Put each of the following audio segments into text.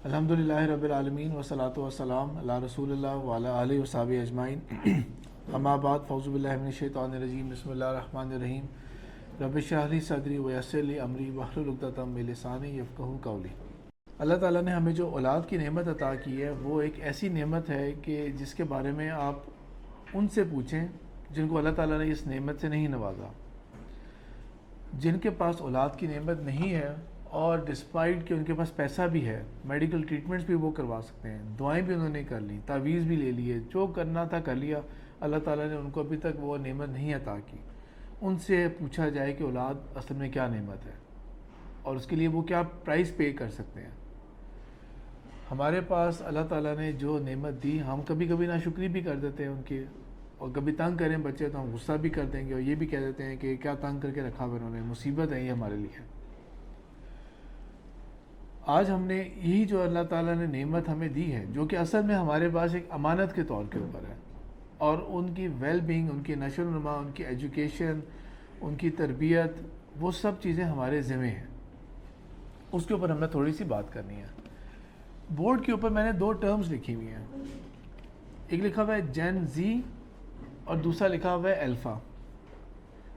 الحمدللہ رب العالمین والصلاۃ والسلام علی رسول اللہ وعلی آلہ وصحبہ اجمعین، اما بعد، فاعوذ باللہ من الشیطان الرجیم، بسم اللہ الرحمن الرحیم، رب اشرح لی صدری ویسر لی امری واحلل عقدۃ من لسانی یفقہوا قولی۔ اللہ تعالیٰ نے ہمیں جو اولاد کی نعمت عطا کی ہے وہ ایک ایسی نعمت ہے کہ جس کے بارے میں آپ ان سے پوچھیں جن کو اللہ تعالیٰ نے اس نعمت سے نہیں نوازا، جن کے پاس اولاد کی نعمت نہیں ہے اور ڈسپائٹ کہ ان کے پاس پیسہ بھی ہے، میڈیکل ٹریٹمنٹس بھی وہ کروا سکتے ہیں، دعائیں بھی انہوں نے کر لی، تعویذ بھی لے لیے، جو کرنا تھا کر لیا، اللہ تعالیٰ نے ان کو ابھی تک وہ نعمت نہیں عطا کی۔ ان سے پوچھا جائے کہ اولاد اصل میں کیا نعمت ہے اور اس کے لیے وہ کیا پرائز پے کر سکتے ہیں۔ ہمارے پاس اللہ تعالیٰ نے جو نعمت دی، ہم کبھی کبھی ناشکری بھی کر دیتے ہیں ان کی، اور کبھی تنگ کریں بچے تو ہم غصہ بھی کر دیں گے اور یہ بھی کہہ دیتے ہیں کہ کیا تنگ کر کے رکھا ہوا انہوں نے، مصیبت ہے یہ ہمارے لیے۔ آج ہم نے یہی جو اللہ تعالیٰ نے نعمت ہمیں دی ہے، جو کہ اصل میں ہمارے پاس ایک امانت کے طور کے اوپر ہے، اور ان کی ویل بینگ، ان کی نشو و نما، ان کی ایجوکیشن، ان کی تربیت، وہ سب چیزیں ہمارے ذمہ ہیں، اس کے اوپر ہمیں تھوڑی سی بات کرنی ہے۔ بورڈ کے اوپر میں نے 2 ٹرمز لکھی ہوئی ہیں، ایک لکھا ہوا ہے جین زی اور دوسرا لکھا ہوا ہے الفا۔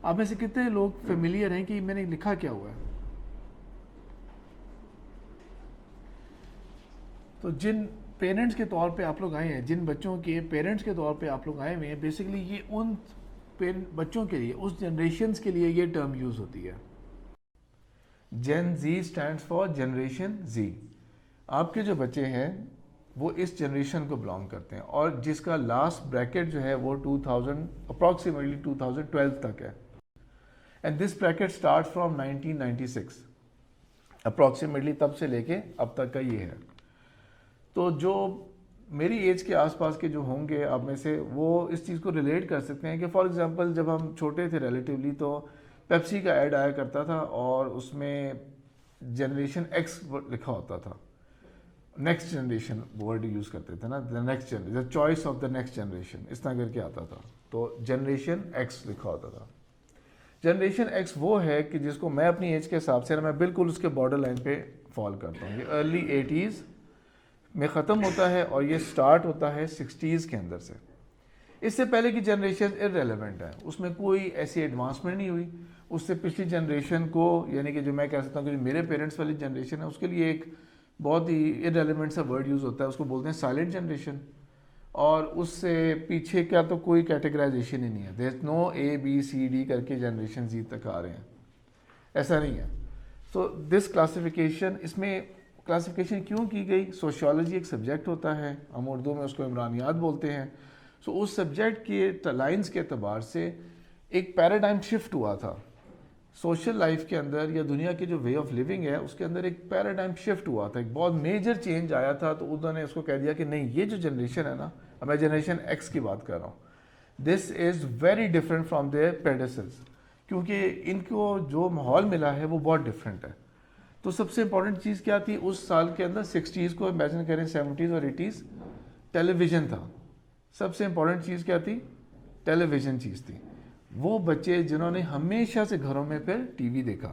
آپ میں سے کتنے لوگ فیملیئر ہیں کہ میں نے لکھا کیا ہوا ہے؟ تو جن پیرنٹس کے طور پہ آپ لوگ آئے ہیں، جن بچوں کے پیرنٹس کے طور پہ آپ لوگ آئے ہوئے ہیں، بیسیکلی یہ ان بچوں کے لیے، اس جنریشنز کے لیے یہ ٹرم یوز ہوتی ہے۔ جین زی اسٹینڈس فار جنریشن زی۔ آپ کے جو بچے ہیں وہ اس جنریشن کو بلانگ کرتے ہیں، اور جس کا لاسٹ بریکٹ جو ہے وہ 2000 اپروکسیمیٹلی 2012 تک ہے، and this bracket start from 1996 approximately, تب سے لے کے اب تک کا یہ ہے۔ تو جو میری ایج کے آس پاس کے جو ہوں گے آپ میں سے، وہ اس چیز کو ریلیٹ کر سکتے ہیں کہ فار ایگزامپل جب ہم چھوٹے تھے ریلیٹیولی تو پیپسی کا ایڈ آیا کرتا تھا اور اس میں جنریشن ایکس لکھا ہوتا تھا، نیکسٹ جنریشن ورڈ یوز کرتے تھے نا، the next generation, the choice of the next generation, اس طرح کر کے آتا تھا، تو جنریشن ایکس لکھا ہوتا تھا۔ جنریشن ایکس وہ ہے کہ جس کو میں اپنی ایج کے حساب سے میں بالکل اس کے بارڈر لائن پہ فال کرتا ہوں، یہ ارلی 80s میں ختم ہوتا ہے اور یہ سٹارٹ ہوتا ہے 60s کے اندر سے۔ اس سے پہلے کی جنریشن ارریلیونٹ ہے، اس میں کوئی ایسی ایڈوانسمنٹ نہیں ہوئی۔ اس سے پچھلی جنریشن کو، یعنی کہ جو میں کہہ سکتا ہوں کہ میرے پیرنٹس والی جنریشن ہے، اس کے لیے ایک بہت ہی ارریلیونٹ سا ورڈ یوز ہوتا ہے، اس کو بولتے ہیں سائلنٹ جنریشن، اور اس سے پیچھے کیا تو کوئی کیٹیگرائزیشن ہی نہیں ہے، دیر از نو اے بی سی ڈی کر کے جنریشن زی تک آ رہے ہیں، ایسا نہیں ہے۔ سو دس کلاسیفیکیشن، اس میں کلاسیفیکیشن کیوں کی گئی؟ سوشیالوجی ایک سبجیکٹ ہوتا ہے، ہم اردو میں اس کو عمرانیات بولتے ہیں۔ سو اس سبجیکٹ کے لائنز کے اعتبار سے ایک پیراڈائم شفٹ ہوا تھا سوشل لائف کے اندر، یا دنیا کی جو وے آف لیونگ ہے اس کے اندر ایک پیراڈائم شفٹ ہوا تھا، ایک بہت میجر چینج آیا تھا۔ تو انہوں نے اس کو کہہ دیا کہ نہیں، یہ جو جنریشن ہے نا، اب میں جنریشن ایکس کی بات کر رہا ہوں، this is very different from their predecessors, کیونکہ ان کو جو ماحول ملا ہے وہ بہت ڈفرینٹ ہے۔ تو سب سے امپورٹنٹ چیز کیا تھی اس سال کے اندر؟ 60s کو امیجن کریں، 70s اور 80s، ٹیلی ویژن تھا۔ سب سے امپورٹنٹ چیز کیا تھی؟ ٹیلی ویژن چیز تھی۔ وہ بچے جنہوں نے ہمیشہ سے گھروں میں پھر ٹی وی دیکھا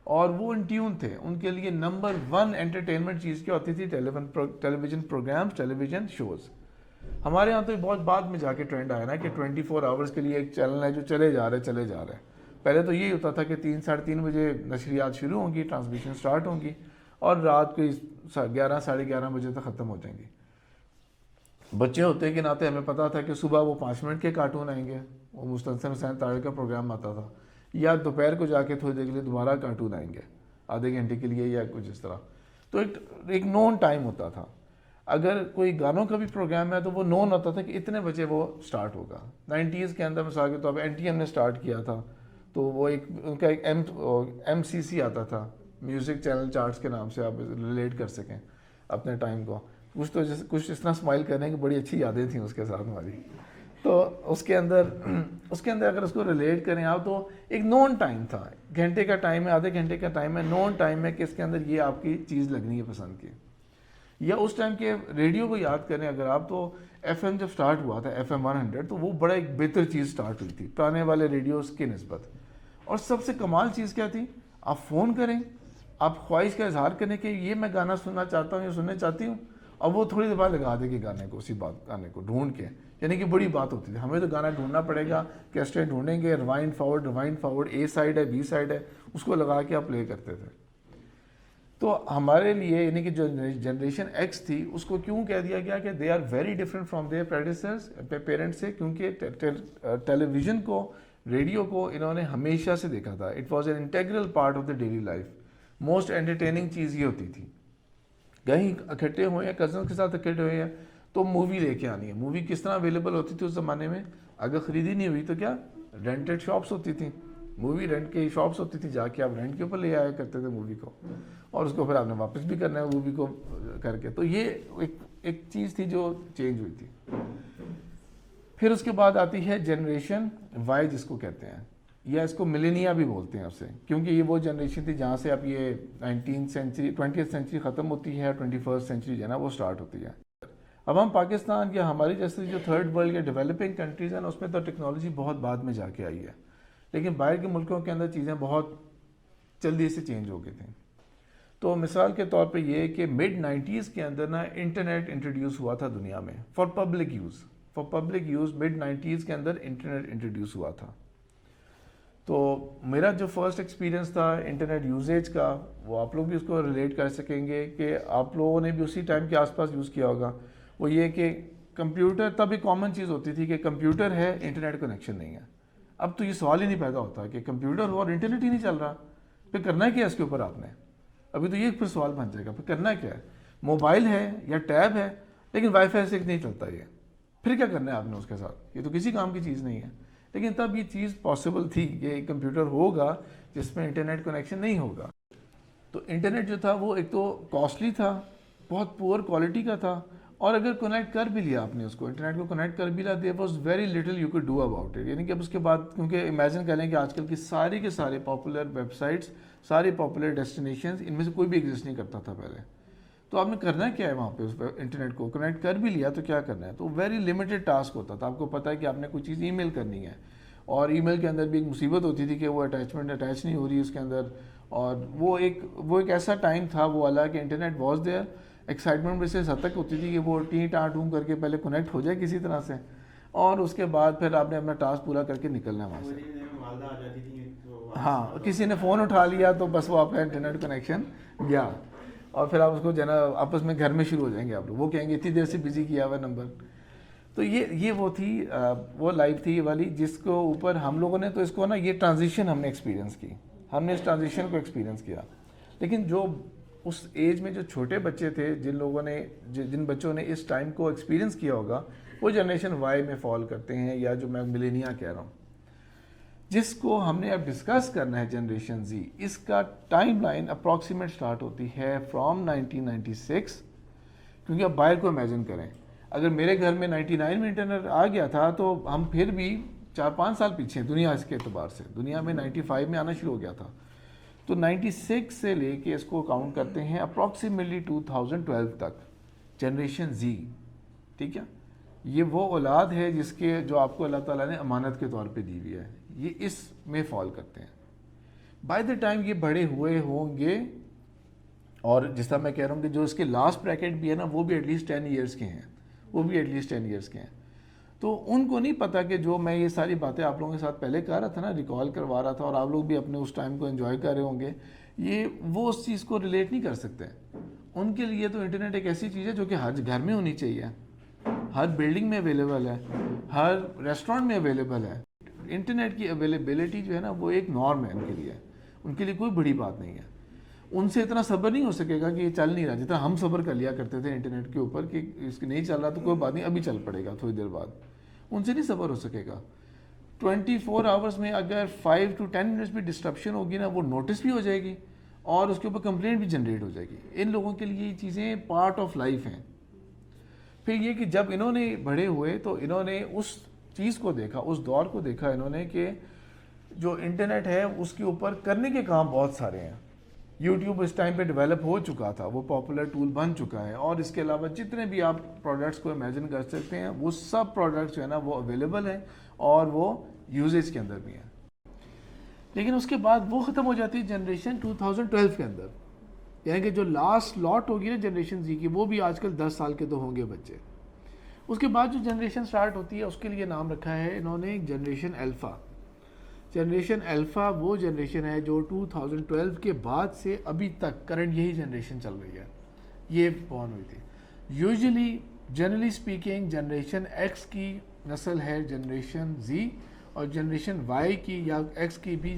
اور وہ ان ٹیون تھے، ان کے لیے نمبر 1 انٹرٹینمنٹ چیز کیا ہوتی تھی؟ ٹیلی ویژن پروگرامز، ٹیلی ویژن شوز۔ ہمارے یہاں تو بہت بعد میں جا کے ٹرینڈ آیا نا کہ 24 آورس کے لیے ایک چینل ہے جو چلے جا رہے۔ پہلے تو یہی ہوتا تھا کہ 3 ساڑھے 3 بجے نشریات شروع ہوں گی، ٹرانسمیشن سٹارٹ ہوں گی، اور رات کو 11 ساڑھے 11 بجے تک ختم ہو جائیں گی۔ بچے ہوتے کے ناطے ہمیں پتا تھا کہ صبح وہ 5 منٹ کے کارٹون آئیں گے، وہ مستنصر حسین تارڑ کا پروگرام آتا تھا، یا دوپہر کو جا کے تھوڑی دیر کے لیے دوبارہ کارٹون آئیں گے آدھے گھنٹے کے لیے یا کچھ اس طرح۔ تو ایک نون ٹائم ہوتا تھا۔ اگر کوئی گانوں کا بھی پروگرام ہے تو وہ نون ہوتا تھا کہ اتنے بجے وہ سٹارٹ ہوگا۔ 90s کے اندر مثال کے طور پہ این ٹی ایم نے سٹارٹ کیا تھا، تو وہ ایک ان کا ایک ایم سی سی آتا تھا، میوزک چینل چارٹس کے نام سے، آپ ریلیٹ کر سکیں اپنے ٹائم کو۔ کچھ اس طرح اسمائل کرنے کی بڑی اچھی یادیں تھیں اس کے ساتھ ہماری۔ تو اس کے اندر اگر اس کو ریلیٹ کریں آپ، تو ایک نون ٹائم تھا، گھنٹے کا ٹائم ہے، آدھے گھنٹے کا ٹائم ہے، نون ٹائم ہے کہ اس کے اندر یہ آپ کی چیز لگنی ہے پسند کی۔ یا اس ٹائم کے ریڈیو کو یاد کریں اگر آپ، تو ایف ایم جب سٹارٹ ہوا تھا، ایف ایم 100، تو وہ بڑا ایک بہتر چیز سٹارٹ ہوئی تھی پرانے والے ریڈیوز کی نسبت۔ اور سب سے کمال چیز کیا تھی؟ آپ فون کریں، آپ خواہش کا اظہار کریں کہ یہ میں گانا سننا چاہتا ہوں یا سننا چاہتی ہوں، اور وہ تھوڑی دیر بعد لگا دے گی گانے کو، اسی بات گانے کو ڈھونڈ کے، یعنی کہ بڑی بات ہوتی تھی. ہمیں تو گانا ڈھونڈنا پڑے گا، کیسٹیں ڈھونڈیں گے، ریوائنڈ فارورڈ، اے سائڈ ہے، بی سائڈ ہے، اس کو لگا کے آپ پلے کرتے تھے. تو ہمارے لیے یعنی کہ جو جنریشن ایکس تھی اس کو کیوں کہہ دیا گیا کہ they are very different from their parents سے، کیونکہ ٹیلی ویژن کو، ریڈیو کو انہوں نے ہمیشہ سے دیکھا تھا. It was an integral part of the daily life. Most entertaining چیز یہ ہوتی تھی. کہیں اکٹھے ہوئے ہیں، کزن کے ساتھ اکٹھے ہوئے ہیں تو مووی لے کے آنی ہے. مووی کس طرح اویلیبل ہوتی تھی اس زمانے میں؟ اگر خریدی نہیں ہوئی تو کیا، رینٹڈ شاپس ہوتی تھیں، مووی رینٹ کی شاپس ہوتی تھی، جا کے آپ رینٹ کے اوپر لے آیا کرتے تھے مووی کو، اور اس کو پھر آپ نے واپس بھی کرنا ہے مووی کو کر کے. تو یہ ایک چیز تھی جو چینج ہوئی تھی. پھر اس کے بعد آتی ہے جنریشن وائی جس کو کہتے ہیں، یا اس کو ملینیا بھی بولتے ہیں اسے، کیونکہ یہ وہ جنریشن تھی جہاں سے اب یہ 20th سینچری ختم ہوتی ہے، 21st سینچری جو ہے نا وہ سٹارٹ ہوتی ہے. اب ہم پاکستان یا ہماری جیسے جو تھرڈ ورلڈ یا ڈیولپنگ کنٹریز ہیں اس میں تو ٹیکنالوجی بہت بعد میں جا کے آئی ہے، لیکن باہر کے ملکوں کے اندر چیزیں بہت جلدی سے چینج ہو گئی تھیں. تو مثال کے طور پہ یہ کہ مڈ 90s کے اندر نا انٹرنیٹ انٹروڈیوس ہوا تھا دنیا میں for public use. Mid 90s کے اندر انٹرنیٹ انٹروڈیوس ہوا تھا. تو میرا جو فرسٹ ایکسپیرینس تھا انٹرنیٹ یوزیج کا، وہ آپ لوگ بھی اس کو ریلیٹ کر سکیں گے کہ آپ لوگوں نے بھی اسی ٹائم کے آس پاس یوز کیا ہوگا. وہ یہ کہ کمپیوٹر، تب ایک کامن چیز ہوتی تھی کہ کمپیوٹر ہے، انٹرنیٹ کنیکشن نہیں ہے. اب تو یہ سوال ہی نہیں پیدا ہوتا کہ کمپیوٹر ہو اور انٹرنیٹ ہی نہیں چل رہا، پھر کرنا کیا اس کے اوپر آپ نے؟ ابھی تو یہ پھر سوال بن جائے گا، پھر کرنا کیا ہے؟ موبائل ہے یا ٹیب ہے لیکن وائی فائی سے نہیں چلتا یہ، پھر کیا کرنا ہے آپ نے اس کے ساتھ؟ یہ تو کسی کام کی چیز نہیں ہے. لیکن تب یہ چیز پاسبل تھی کہ ایک کمپیوٹر ہوگا جس میں انٹرنیٹ کنیکشن نہیں ہوگا. تو انٹرنیٹ جو تھا وہ ایک تو کاسٹلی تھا، بہت پور کوالٹی کا تھا، اور اگر کنیکٹ کر بھی لیا آپ نے اس کو، انٹرنیٹ کو کنیکٹ کر بھی لیا، there was very little you could do about it. یعنی کہ اب اس کے بعد، کیونکہ امیجن کر لیں کہ آج کل کی سارے کے سارے پاپولر ویب سائٹس، سارے پاپولر ڈیسٹینیشنز، ان میں سے کوئی بھی ایگزسٹ نہیں کرتا تھا پہلے. تو آپ نے کرنا کیا ہے وہاں پہ؟ اس پہ انٹرنیٹ کو کنیکٹ کر بھی لیا تو کیا کرنا ہے؟ تو ویری لمیٹڈ ٹاسک ہوتا تھا. آپ کو پتہ ہے کہ آپ نے کوئی چیز ای میل کرنی ہے، اور ای میل کے اندر بھی ایک مصیبت ہوتی تھی کہ وہ اٹیچمنٹ اٹیچ نہیں ہو رہی اس کے اندر. اور وہ ایک ایسا ٹائم تھا وہ والا کہ انٹرنیٹ واز دیئر، ایکسائٹمنٹ میں سے حد تک ہوتی تھی کہ وہ ٹیں ٹاں ٹوں کر کے پہلے کنیکٹ ہو جائے کسی طرح سے، اور اس کے بعد پھر آپ نے اپنا ٹاسک پورا کر کے نکلنا ہے وہاں سے. ہاں، کسی نے فون اٹھا لیا تو بس وہ آپ کا انٹرنیٹ کنیکشن گیا، اور پھر آپ اس کو جو ہے نا آپس میں گھر میں شروع ہو جائیں گے آپ لوگ، وہ کہیں گے اتنی دیر سے بزی کیا ہوا نمبر. تو یہ وہ تھی، وہ لائف تھی یہ والی، جس کو اوپر ہم لوگوں نے تو اس کو نا یہ ٹرانزیشن ہم نے ایکسپیرینس کی، ہم نے اس ٹرانزیشن کو ایکسپیرینس کیا. لیکن جو اس ایج میں جو چھوٹے بچے تھے، جن بچوں نے اس ٹائم کو ایکسپیرینس کیا ہوگا، وہ جنریشن وائی میں فال کرتے ہیں، یا جو میں ملینیا کہہ رہا ہوں، جس کو ہم نے اب ڈسکس کرنا ہے جنریشن زی. اس کا ٹائم لائن اپروکسیمیٹ سٹارٹ ہوتی ہے فرام 1996. کیونکہ اب باہر کو امیجن کریں، اگر میرے گھر میں 99 میں انٹرنیٹ آ گیا تھا تو ہم پھر بھی 4-5 سال پیچھے ہیں دنیا اس کے اعتبار سے. دنیا میں 95 میں آنا شروع ہو گیا تھا. تو 96 سے لے کے اس کو کاؤنٹ کرتے ہیں اپروکسیمیٹلی 2012 تک، جنریشن زی. ٹھیک ہے، یہ وہ اولاد ہے جس کے جو آپ کو اللہ تعالیٰ نے امانت کے طور پہ دی ہوئی ہے، یہ اس میں فال کرتے ہیں. بائی دا ٹائم یہ بڑے ہوئے ہوں گے، اور جس طرح میں کہہ رہا ہوں کہ جو اس کے لاسٹ بریکٹ بھی ہے نا وہ بھی ایٹ لیسٹ 10 ایئرس کے ہیں، تو ان کو نہیں پتا کہ جو میں یہ ساری باتیں آپ لوگوں کے ساتھ پہلے کہہ رہا تھا نا، ریکال کروا رہا تھا، اور آپ لوگ بھی اپنے اس ٹائم کو انجوائے کر رہے ہوں گے، یہ وہ اس چیز کو ریلیٹ نہیں کر سکتے. ان کے لیے تو انٹرنیٹ ایک ایسی چیز ہے جو کہ ہر گھر میں ہونی چاہیے، ہر بلڈنگ میں اویلیبل ہے، ہر ریسٹورینٹ میں اویلیبل ہے. انٹرنیٹ کی اویلیبلٹی جو ہے نا وہ ایک نارم ہے ان کے لیے، ان کے لیے کوئی بڑی بات نہیں ہے. ان سے اتنا صبر نہیں ہو سکے گا کہ یہ چل نہیں رہا، جتنا ہم صبر کر لیا کرتے تھے انٹرنیٹ کے اوپر کہ اس کی نہیں چل رہا تو کوئی بات نہیں، ابھی چل پڑے گا تھوڑی دیر بعد. ان سے نہیں صبر ہو سکے گا. 24 آورس میں اگر 5 to 10 منٹس بھی ڈسٹرپشن ہوگی نا، وہ نوٹس بھی ہو جائے گی اور اس کے اوپر کمپلینٹ بھی جنریٹ ہو جائے گی. ان لوگوں کے لیے یہ چیزیں پارٹ آف لائف ہیں. پھر یہ کہ جب انہوں نے بڑے ہوئے تو انہوں نے اس چیز کو دیکھا، اس دور کو دیکھا انہوں نے کہ جو انٹرنیٹ ہے اس کے اوپر کرنے کے کام بہت سارے ہیں. یوٹیوب اس ٹائم پہ ڈیولپ ہو چکا تھا، وہ پاپولر ٹول بن چکا ہے، اور اس کے علاوہ جتنے بھی آپ پروڈکٹس کو امیجن کر سکتے ہیں وہ سب پروڈکٹس جو ہے نا وہ اویلیبل ہیں اور وہ یوزیج کے اندر بھی ہیں. لیکن اس کے بعد وہ ختم ہو جاتی ہے جنریشن 2012 کے اندر. یعنی کہ جو لاسٹ لاٹ ہوگی نا جنریشن زی کی، وہ بھی آج کل 10 سال کے تو ہوں گے بچے. اس کے بعد جو جنریشن سٹارٹ ہوتی ہے اس کے لیے نام رکھا ہے انہوں نے جنریشن الفا. جنریشن الفا وہ جنریشن ہے جو 2012 کے بعد سے ابھی تک کرنٹ یہی جنریشن چل رہی ہے، یہ بورن ہوئی تھی. Usually generally speaking generation x کی نسل ہے جنریشن زی، اور جنریشن وائی کی یا ایکس کی بھی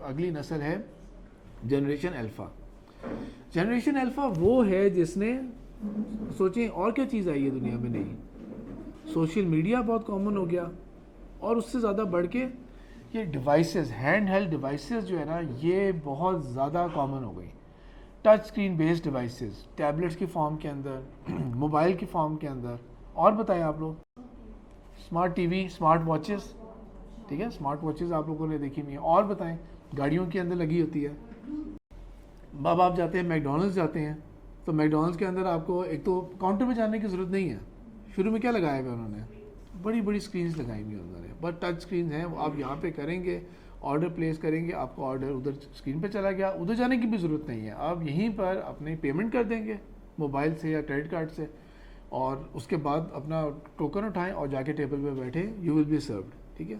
اگلی نسل ہے جنریشن الفا. جنریشن الفا وہ ہے جس نے سوچیں اور کیا چیز آئی ہے دنیا میں نہیں، سوشل میڈیا بہت کامن ہو گیا، اور اس سے زیادہ بڑھ کے یہ ڈیوائسز، ہینڈ ہیلڈ ڈیوائسز جو ہے نا یہ بہت زیادہ کامن ہو گئی. Touch screen based devices tablets کی فارم کے اندر، موبائل کی فارم کے اندر. اور بتائیں آپ لوگ، smart T V, smart watches, ٹھیک ہے، اسمارٹ واچز آپ لوگوں نے دیکھی ہوئی ہیں. اور بتائیں، گاڑیوں کے اندر لگی ہوتی ہے. اب آپ جاتے ہیں میک ڈونلڈس جاتے ہیں تو میک ڈونلڈس کے اندر آپ کو ایک تو کاؤنٹر پہ جانے کی ضرورت نہیں ہے. شروع میں کیا لگایا ہوا انہوں نے، بڑی بڑی اسکرینز لگائی ہوئی انہوں نے، بس ٹچ اسکرینز ہیں. آپ یہاں پہ کریں گے، آرڈر پلیس کریں گے، آپ کو آرڈر ادھر اسکرین پہ چلا گیا، ادھر جانے کی بھی ضرورت نہیں ہے. آپ یہیں پر اپنی پیمنٹ کر دیں گے موبائل سے یا کریڈٹ کارڈ سے، اور اس کے بعد اپنا ٹوکن اٹھائیں اور جا کے ٹیبل پہ بیٹھے، یو ول بی سروڈ. ٹھیک ہے،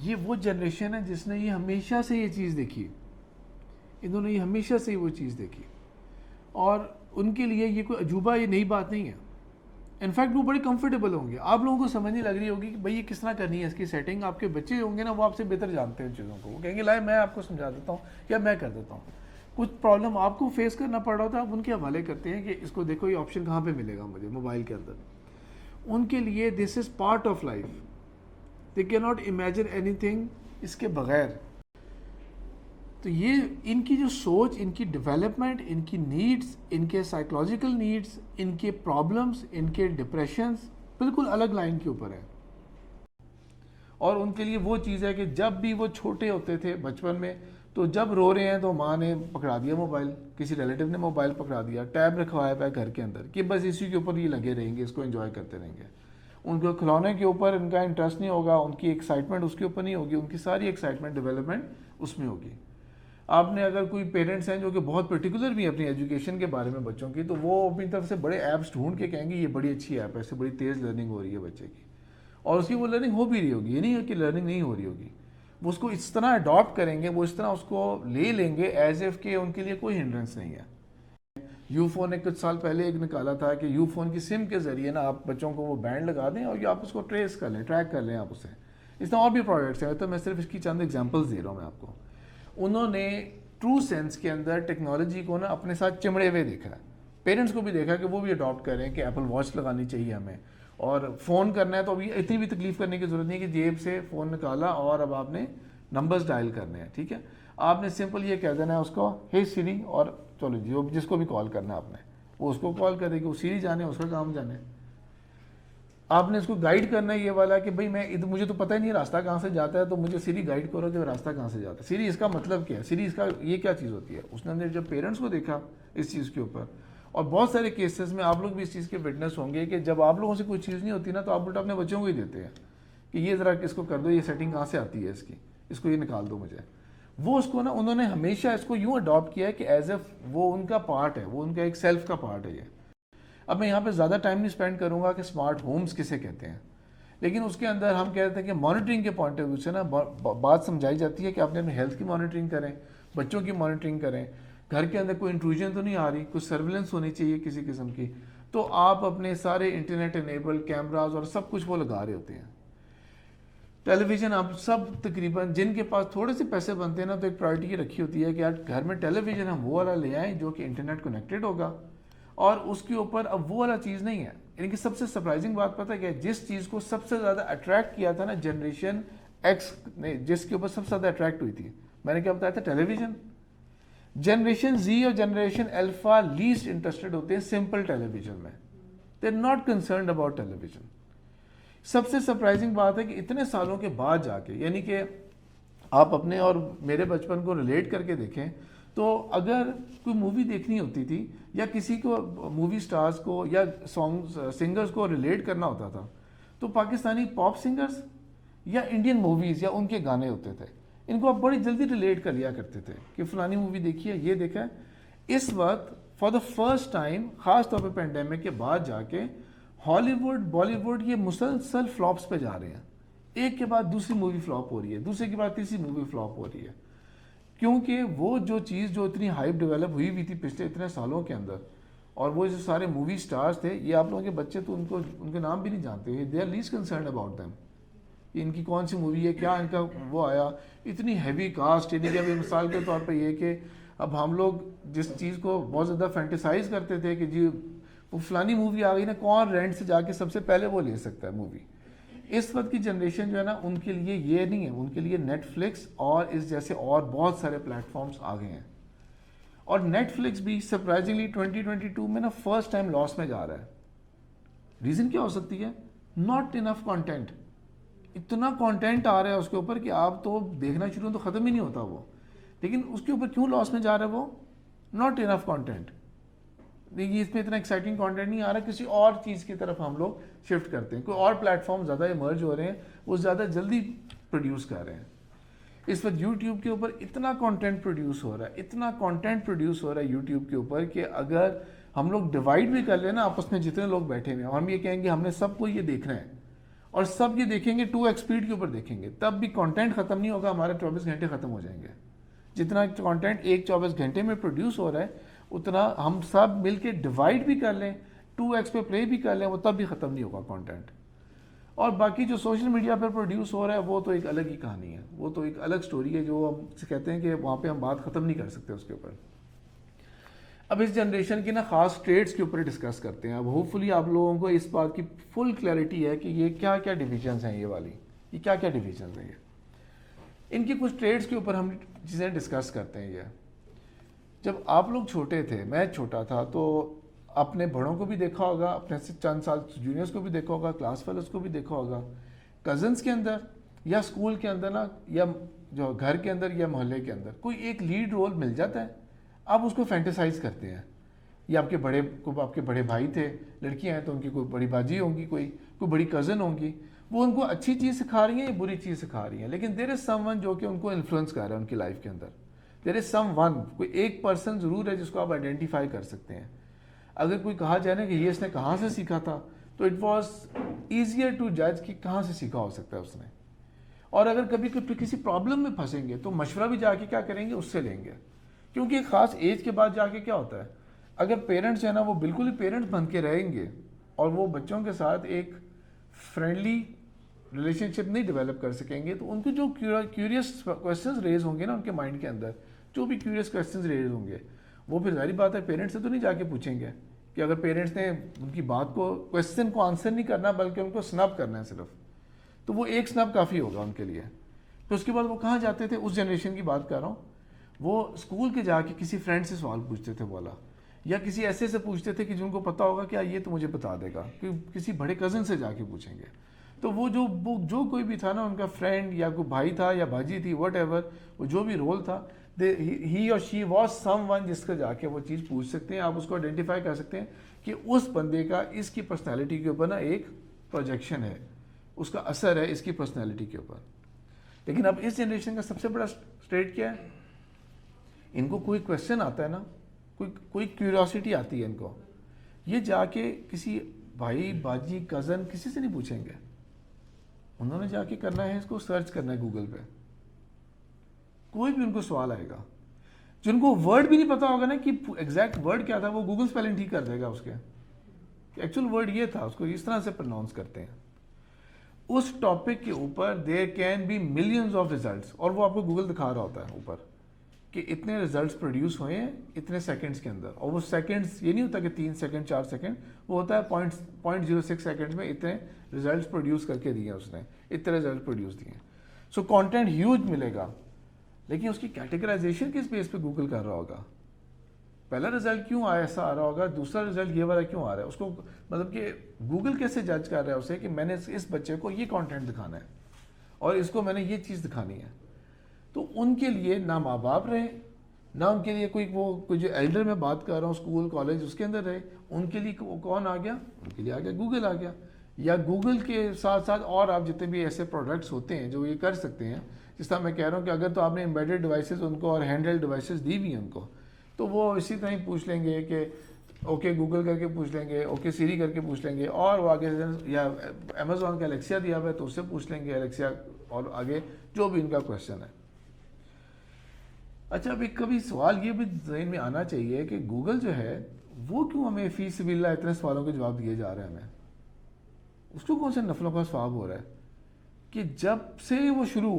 یہ وہ جنریشن ہے جس نے یہ ہمیشہ سے یہ چیز دیکھی، انہوں نے یہ ہمیشہ سے وہ چیز دیکھی، اور ان کے لیے یہ کوئی عجوبہ، یہ نئی بات نہیں ہے. انفیکٹ وہ بڑے کمفرٹیبل ہوں گے. آپ لوگوں کو سمجھ نہیں لگ رہی ہوگی کہ بھائی یہ کس طرح کرنی ہے اس کی سیٹنگ. آپ کے بچے ہوں گے نا، وہ آپ سے بہتر جانتے ہیں ان چیزوں کو، وہ کہیں گے لائے میں آپ کو سمجھا دیتا ہوں یا میں کر دیتا ہوں. کچھ پرابلم آپ کو فیس کرنا پڑ رہا ہوتا ہے، آپ ان کے حوالے کرتے ہیں کہ اس کو دیکھو یہ آپشن کہاں پہ ملے گا مجھے موبائل کے اندر. ان کے لیے دس از پارٹ آف لائف، دے کی ناٹ امیجن اینی تھنگ اس کے بغیر. تو یہ ان کی جو سوچ، ان کی ڈیولپمنٹ، ان کی نیڈز، ان کے سائیکولوجیکل نیڈز، ان کے پرابلمس، ان کے ڈپریشنز بالکل الگ لائن کے اوپر ہے. اور ان کے لیے وہ چیز ہے کہ جب بھی وہ چھوٹے ہوتے تھے بچپن میں، تو جب رو رہے ہیں تو ماں نے پکڑا دیا موبائل، کسی ریلیٹیو نے موبائل پکڑا دیا، ٹیب رکھوایا ہوا ہے گھر کے اندر کہ بس اسی کے اوپر یہ لگے رہیں گے، اس کو انجوائے کرتے رہیں گے. ان کو کھلونے کے اوپر ان کا انٹرسٹ نہیں ہوگا، ان کی ایکسائٹمنٹ اس کے اوپر نہیں ہوگی، ان کی ساری ایکسائٹمنٹ ڈیولپمنٹ اس میں ہوگی. آپ نے اگر کوئی پیرنٹس ہیں جو کہ بہت پرٹیکولر بھی ہیں اپنی ایجوکیشن کے بارے میں بچوں کی، تو وہ اپنی طرف سے بڑے ایپس ڈھونڈ کے کہیں گے یہ بڑی اچھی ایپ ہے، اس سے بڑی تیز لرننگ ہو رہی ہے بچے کی، اور اس کی وہ لرننگ ہو بھی رہی ہوگی. یہ نہیں ہے کہ لرننگ نہیں ہو رہی ہوگی. وہ اس کو اس طرح اڈاپٹ کریں گے، وہ اس طرح اس کو لے لیں گے ایز ایف کہ ان کے لیے کوئی ہنڈرنس نہیں ہے. یو فون نے کچھ سال پہلے ایک نکالا تھا کہ یو فون کی سم کے ذریعے نا آپ بچوں کو وہ بینڈ لگا دیں اور آپ اس کو ٹریس کر لیں، ٹریک کر لیں آپ اسے. اس طرح اور بھی پروڈکٹس ہیں، تو میں صرف اس کی چند ایگزامپلس دے رہا ہوں میں آپ کو. انہوں نے ٹرو سینس کے اندر ٹیکنالوجی کو نا اپنے ساتھ چمڑے ہوئے دیکھا ہے. پیرنٹس کو بھی دیکھا کہ وہ بھی اڈاپٹ کریں کہ ایپل واچ لگانی چاہیے ہمیں، اور فون کرنا ہے تو ابھی اتنی بھی تکلیف کرنے کی ضرورت نہیں کہ جیب سے فون نکالا اور اب آپ نے نمبرز ڈائل کرنے ہیں. ٹھیک ہے، آپ نے سمپل یہ کہہ دینا ہے اس کو ہے سیری، اور چلو جی جس کو بھی کال کرنا ہے آپ نے وہ اس کو کال کرے گی، وہ سیری جانے اس کا کام جانے. آپ نے اس کو گائیڈ کرنا ہے یہ والا کہ بھائی میں مجھے تو پتہ ہی نہیں راستہ کہاں سے جاتا ہے، تو مجھے سیری گائیڈ کرو کہ راستہ کہاں سے جاتا ہے. سیری اس کا مطلب کیا ہے، سیری اس کا یہ کیا چیز ہوتی ہے. اس نے جب پیرنٹس کو دیکھا اس چیز کے اوپر، اور بہت سارے کیسز میں آپ لوگ بھی اس چیز کے وٹنس ہوں گے کہ جب آپ لوگوں سے کوئی چیز نہیں ہوتی نا تو آپ الٹا اپنے بچوں کو ہی دیتے ہیں کہ یہ ذرا اس کو کر دو، یہ سیٹنگ کہاں سے آتی ہے اس کی، اس کو یہ نکال دو مجھے. وہ اس کو نا انہوں نے ہمیشہ اس کو یوں اڈاپٹ کیا ہے کہ ایز اے وہ ان کا پارٹ ہے، وہ ان کا ایک سیلف کا پارٹ ہے یہ. اب میں یہاں پہ زیادہ ٹائم نہیں اسپینڈ کروں گا کہ اسمارٹ ہومز کسے کہتے ہیں، لیکن اس کے اندر ہم کہتے ہیں کہ مانیٹرنگ کے پوائنٹ آف ویو سے نا بات سمجھائی جاتی ہے کہ آپ نے اپنے ہیلتھ کی مانیٹرنگ کریں، بچوں کی مانیٹرنگ کریں، گھر کے اندر کوئی انٹروژن تو نہیں آ رہی، کچھ سرویلنس ہونی چاہیے کسی قسم کی، تو آپ اپنے سارے انٹرنیٹ انیبل کیمراز اور سب کچھ وہ لگا رہے ہوتے ہیں. ٹیلی ویژن آپ سب تقریباً جن کے پاس تھوڑے سے پیسے بنتے ہیں نا، تو ایک پرائرٹی یہ رکھی ہوتی ہے کہ یار گھر میں ٹیلی ویژن ہم وہ والا لے آئیں جو کہ انٹرنیٹ کنیکٹڈ ہوگا، اور اس کے اوپر اب وہ والا چیز نہیں ہے. یعنی کہ سب سے سرپرائزنگ بات پتہ ہے کہ جس چیز کو سب سے زیادہ اٹریکٹ کیا تھا نا جنریشن ایکس نے، جس کے اوپر سب سے زیادہ اٹریکٹ ہوئی تھی، میں نے کیا بتایا تھا، ٹیلی ویژن. جنریشن زی اور جنریشن الفا لیسٹ انٹرسٹڈ ہوتے ہیں سمپل ٹیلی ویژن میں، they are not concerned about television. سب سے سرپرائزنگ بات ہے کہ اتنے سالوں کے بعد جا کے، یعنی کہ آپ اپنے اور میرے بچپن کو ریلیٹ کر کے دیکھیں تو اگر کوئی مووی دیکھنی ہوتی تھی یا کسی کو مووی سٹارز کو یا سنگرز کو ریلیٹ کرنا ہوتا تھا تو پاکستانی پاپ سنگرز یا انڈین موویز یا ان کے گانے ہوتے تھے، ان کو آپ بڑی جلدی ریلیٹ کر لیا کرتے تھے کہ فلانی مووی دیکھی ہے، یہ دیکھا ہے. اس وقت فار دا فرسٹ ٹائم خاص طور پہ پینڈیمک کے بعد جا کے ہالی ووڈ بالی ووڈ یہ مسلسل فلاپس پہ جا رہے ہیں. ایک کے بعد دوسری مووی فلاپ ہو رہی ہے, دوسرے کے بعد تیسری مووی فلاپ ہو رہی ہے, کیونکہ وہ جو چیز جو اتنی ہائپ ڈیولپ ہوئی تھی پچھلے اتنے سالوں کے اندر, اور وہ جو سارے مووی سٹارز تھے, یہ آپ لوگوں کے بچے تو ان کے نام بھی نہیں جانتے, they are least concerned about them, ان کی کون سی مووی ہے, کیا ان کا وہ آیا, اتنی ہیوی کاسٹ. یعنی کہ ابھی مثال کے طور پہ یہ کہ اب ہم لوگ جس چیز کو بہت زیادہ فینٹیسائز کرتے تھے کہ جی وہ فلانی مووی آ گئی نا, کون رینٹ سے جا کے سب سے پہلے وہ لے سکتا ہے مووی. اس وقت کی جنریشن جو ہے نا, ان کے لیے یہ نہیں ہے, ان کے لیے نیٹ فلکس اور اس جیسے اور بہت سارے پلیٹ فارمز آ گئے ہیں. اور نیٹ فلکس بھی سرپرائزنگلی 2022 میں نا فرسٹ ٹائم لاس میں جا رہا ہے. ریزن کیا ہو سکتی ہے؟ Not enough content. اتنا کانٹینٹ آ رہا ہے اس کے اوپر کہ آپ تو دیکھنا شروع تو ختم ہی نہیں ہوتا وہ, لیکن اس کے اوپر کیوں لاس میں جا رہا ہے وہ؟ Not enough content. دیکھیے اس میں اتنا ایکسائٹنگ کانٹینٹ نہیں آ رہا, کسی اور چیز کی طرف ہم لوگ شفٹ کرتے ہیں, کوئی اور پلیٹ فارم زیادہ ایمرج ہو رہے ہیں, وہ زیادہ جلدی پروڈیوس کر رہے ہیں. اس وقت یوٹیوب کے اوپر اتنا کانٹینٹ پروڈیوس ہو رہا ہے, اتنا کانٹینٹ پروڈیوس ہو رہا ہے یوٹیوب کے اوپر کہ اگر ہم لوگ ڈیوائڈ بھی کر لیں نا آپس میں, جتنے لوگ بیٹھے ہوئے ہیں, ہم یہ کہیں گے ہم نے سب کو یہ دیکھنا ہے اور سب یہ دیکھیں گے 2x اسپیڈ کے اوپر دیکھیں گے, تب بھی کانٹینٹ ختم نہیں ہوگا, ہمارے 24 گھنٹے ختم ہو جائیں گے. جتنا کانٹینٹ ایک 24 گھنٹے میں پروڈیوس ہو رہا ہے, اتنا ہم سب مل کے ڈیوائڈ بھی کر لیں, 2x پہ پلے بھی کر لیں, وہ تب بھی ختم نہیں ہوگا کانٹینٹ. اور باقی جو سوشل میڈیا پر پروڈیوس ہو رہا ہے وہ تو ایک الگ ہی کہانی ہے, وہ تو ایک الگ سٹوری ہے جو ہم سے کہتے ہیں کہ وہاں پہ ہم بات ختم نہیں کر سکتے اس کے اوپر. اب اس جنریشن کی نا خاص ٹریڈس کے اوپر ڈسکس کرتے ہیں. اب ہوپ فلی آپ لوگوں کو اس بات کی فل کلیئرٹی ہے کہ یہ کیا کیا ڈویژنس ہیں, یہ کیا کیا ڈویژنس ہیں. ان کی کچھ ٹریڈس کے اوپر ہم چیزیں ڈسکس کرتے ہیں. یہ جب آپ لوگ چھوٹے تھے, میں چھوٹا تھا, تو اپنے بڑوں کو بھی دیکھا ہوگا, اپنے سے چند سال جونیئرس کو بھی دیکھا ہوگا, کلاس فیلوز کو بھی دیکھا ہوگا, کزنس کے اندر یا اسکول کے اندر نا, یا جو گھر کے اندر یا محلے کے اندر کوئی ایک لیڈ رول مل جاتا ہے, آپ اس کو فینٹیسائز کرتے ہیں. یا آپ کے بڑے بھائی تھے, لڑکیاں ہیں تو ان کی کوئی بڑی باجی ہوں گی, کوئی بڑی کزن ہوں گی, وہ ان کو اچھی چیز سکھا رہی ہیں یا بری چیز سکھا رہی ہیں, لیکن دیر از سم ون جو کہ ان کو انفلوئنس کر رہا ہے ان کی لائف کے اندر. دیر از سم ون, کوئی ایک پرسن ضرور ہے جس کو آپ آئیڈینٹیفائی کر سکتے ہیں. اگر کوئی کہا جائے نا کہ یہ اس نے کہاں سے سیکھا تھا, تو اٹ واز ایزیئر ٹو جج کہ کہاں سے سیکھا ہو سکتا ہے اس نے. اور اگر کبھی کسی پرابلم میں پھنسیں گے تو مشورہ بھی جا کے کیا کریں گے, اس سے لیں گے. کیونکہ ایک خاص ایج کے بعد جا کے کیا ہوتا ہے, اگر پیرنٹس ہیں نا وہ بالکل ہی پیرنٹس بن کے رہیں گے اور وہ بچوں کے ساتھ ایک فرینڈلی ریلیشن شپ نہیں ڈیولپ کر سکیں گے, تو ان کے جو کیوریس کویسچنز ریز ہوں گے نا ان کے مائنڈ کے اندر, جو بھی کیوریس کویسچنز ریز ہوں گے, وہ پھر ظاہری بات ہے پیرنٹس سے تو نہیں جا کے پوچھیں گے. کہ اگر پیرنٹس نے ان کی بات کو کویسچن کو آنسر نہیں کرنا بلکہ ان کو سنب کرنا ہے صرف, تو وہ ایک سنب کافی ہوگا ان کے لیے. پھر اس کے بعد وہ کہاں جاتے تھے, اس جنریشن کی بات کر رہا ہوں, وہ اسکول کے جا کے کسی فرینڈ سے سوال پوچھتے تھے والا, یا کسی ایسے سے پوچھتے تھے کہ جن کو پتہ ہوگا کہ یہ تو مجھے بتا دے گا, کہ کسی بڑے کزن سے جا کے پوچھیں گے. تو وہ جو کوئی بھی تھا نا ان کا فرینڈ یا کوئی بھائی تھا یا بھاجی تھی, واٹ ایور, وہ جو بھی رول تھا, ہی اور شی واز سم ون جس کا جا کے وہ چیز پوچھ سکتے ہیں. آپ اس کو آئیڈینٹیفائی کر سکتے ہیں کہ اس بندے کا اس کی پرسنالٹی کے اوپر نا ایک پروجیکشن ہے, اس کا اثر ہے اس کی پرسنالٹی کے اوپر. لیکن اب اس جنریشن کا سب سے بڑا اسٹیٹ کیا ہے, ان کو کوئی کویشچن آتا ہے نا, کوئی کیوریاسٹی آتی ہے ان کو, یہ جا کے کسی بھائی باجی کزن کسی سے نہیں پوچھیں گے, انہوں نے جا کے کرنا ہے اس کو سرچ کرنا ہے گوگل پہ. کوئی بھی ان کو سوال آئے گا, جن کو ورڈ بھی نہیں پتا ہوگا نا کہ ایگزیکٹ ورڈ کیا تھا, وہ گوگل اسپیلنگ ٹھیک کر دے گا اس کے, کہ ایکچوئل ورڈ یہ تھا, اس کو اس طرح سے پروناؤنس کرتے ہیں. اس ٹاپک کے اوپر there can be millions of results, اور وہ آپ کو گوگل دکھا رہا ہوتا ہے اوپر کہ اتنے ریزلٹس پروڈیوس ہوئے ہیں اتنے سیکنڈز کے اندر. اور وہ سیکنڈز یہ نہیں ہوتا کہ 3 سیکنڈ 4 سیکنڈ, وہ ہوتا ہے 0.06 سیکنڈز میں اتنے ریزلٹس پروڈیوس کر کے دیے اس نے, اتنے ریزلٹ پروڈیوس دیے. سو کانٹینٹ ہیوج ملے گا, لیکن اس کی کیٹیگرائزیشن کس بیس پہ گوگل کر رہا ہوگا, پہلا رزلٹ کیوں ایسا آ رہا ہوگا, دوسرا رزلٹ یہ والا کیوں آ رہا ہے, اس کو مطلب کہ گوگل کیسے جج کر رہا ہے اسے کہ میں نے اس بچے کو یہ کانٹینٹ دکھانا ہے اور اس کو میں نے یہ چیز دکھانی ہے. تو ان کے لیے نہ ماں باپ رہے, نہ ان کے لیے کوئی جو ایلڈر میں بات کر رہا ہوں اسکول کالج اس کے اندر رہے, ان کے لیے کون آ گیا, ان کے لیے آ گیا گوگل آ گیا. یا گوگل کے ساتھ ساتھ اور آپ جتنے بھی ایسے پروڈکٹس ہوتے ہیں جو یہ کر سکتے ہیں, جس طرح میں کہہ رہا ہوں کہ اگر تو آپ نے امبیڈڈ ڈیوائسز ان کو اور ہینڈ ہیلڈ ڈیوائسز دی ہوئی ہیں ان کو, تو وہ اسی طرح ہی پوچھ لیں گے کہ اوکے گوگل کر کے پوچھ لیں گے, اوکے سیری کر کے پوچھ لیں گے, اور وہ آگے یا امیزون کا الیکسیا دیا ہوا ہے تو اس سے پوچھ لیں گے الیکسیا, اور آگے جو بھی ان کا کویشچن ہے. اچھا ابھی کبھی سوال یہ بھی ذہن میں آنا چاہیے کہ گوگل جو ہے وہ کیوں ہمیں فی سبیل اللہ اتنے سوالوں کے جواب دیے جا رہے ہیں ہمیں, اس کو کون سے نفلوں کا ثواب ہو رہا ہے کہ جب سے وہ شروع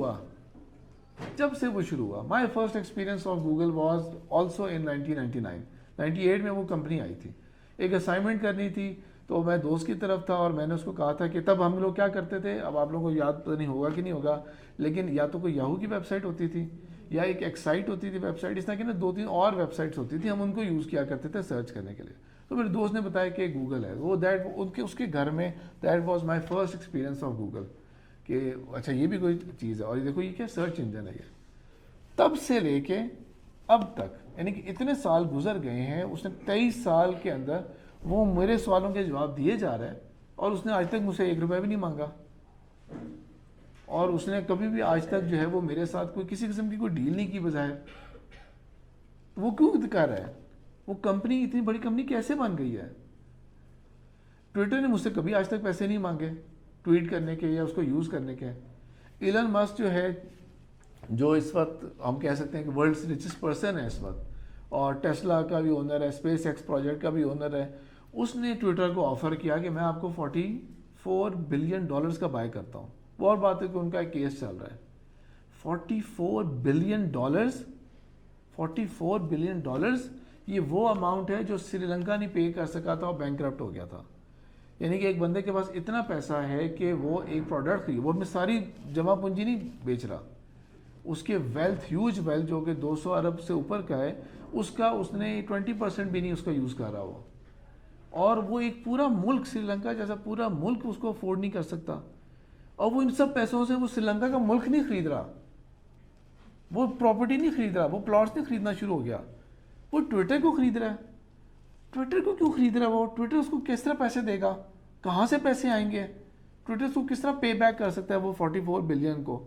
ہوا my first experience of Google was also in 1998 میں وہ کمپنی آئی تھی, ایک اسائنمنٹ کرنی تھی تو میں دوست کی طرف تھا اور میں نے اس کو کہا تھا کہ تب ہم لوگ کیا کرتے تھے, اب آپ لوگوں کو یاد تو نہیں ہوگا کہ نہیں ہوگا, لیکن یا تو کوئی یاہو کی ویب سائٹ ہوتی تھی یا ایک ایکسائٹ ہوتی تھی ویب سائٹ, اس طرح کی نا 2-3 اور ویب سائٹس ہوتی تھی, ہم ان کو یوز کیا کرتے تھے سرچ کرنے کے لیے. تو میرے دوست نے بتایا کہ گوگل ہے وہ اس کے گھر میں that was my first experience of Google کہ اچھا یہ بھی کوئی چیز ہے, اور یہ دیکھو یہ کیا سرچ انجن ہے. یہ تب سے لے کے اب تک یعنی کہ اتنے سال گزر گئے ہیں, اس نے 23 سال کے اندر وہ میرے سوالوں کے جواب دیے جا رہے ہیں, اور اس نے آج تک مجھ سے 1 روپیہ بھی نہیں مانگا, اور اس نے کبھی بھی آج تک جو ہے وہ میرے ساتھ کوئی کسی قسم کی کوئی ڈیل نہیں کی بظاہر. وہ کیوں کر رہا ہے, وہ کمپنی اتنی بڑی کمپنی کیسے بن گئی ہے؟ ٹویٹر نے مجھ سے کبھی آج تک پیسے نہیں مانگے ٹویٹ کرنے کے یا اس کو یوز کرنے کے. ایلن مسک جو ہے جو اس وقت ہم کہہ سکتے ہیں کہ ورلڈس ریچسٹ پرسن ہے اس وقت, اور ٹیسلا کا بھی اونر ہے, اسپیس ایکس پروجیکٹ کا بھی اونر ہے, اس نے ٹویٹر کو آفر کیا کہ میں آپ کو $44 بلین کا بائی کرتا ہوں. وہ اور بات ہے کہ ان کا ایک کیس چل رہا ہے. $44 بلین یہ وہ اماؤنٹ ہے جو سری لنکا نہیں پے کر سکا تھا اور بینکرپٹ ہو گیا تھا. یعنی کہ ایک بندے کے پاس اتنا پیسہ ہے کہ وہ ایک پروڈکٹ خرید, وہ اپنی ساری جمع پونجی نہیں بیچ رہا, اس کے ہیوج ویلتھ جو کہ 200 ارب سے اوپر کا ہے, اس کا اس نے 20% بھی نہیں اس کا یوز کر رہا ہوا, اور وہ ایک پورا ملک سری لنکا جیسا پورا ملک اس کو افورڈ نہیں کر سکتا, اور وہ ان سب پیسوں سے وہ سری لنکا کا ملک نہیں خرید رہا, وہ پراپرٹی نہیں خرید رہا, وہ پلاٹس نہیں خریدنا شروع ہو گیا, وہ ٹویٹر کو خرید رہا ہے. ٹویٹر کو کیوں خرید رہا ہے وہ؟ ٹویٹر اس کو کس طرح پیسے دے گا, کہاں سے پیسے آئیں گے؟ ٹویٹر اس کو کس طرح پے بیک کر سکتا ہے وہ 44 بلین کو؟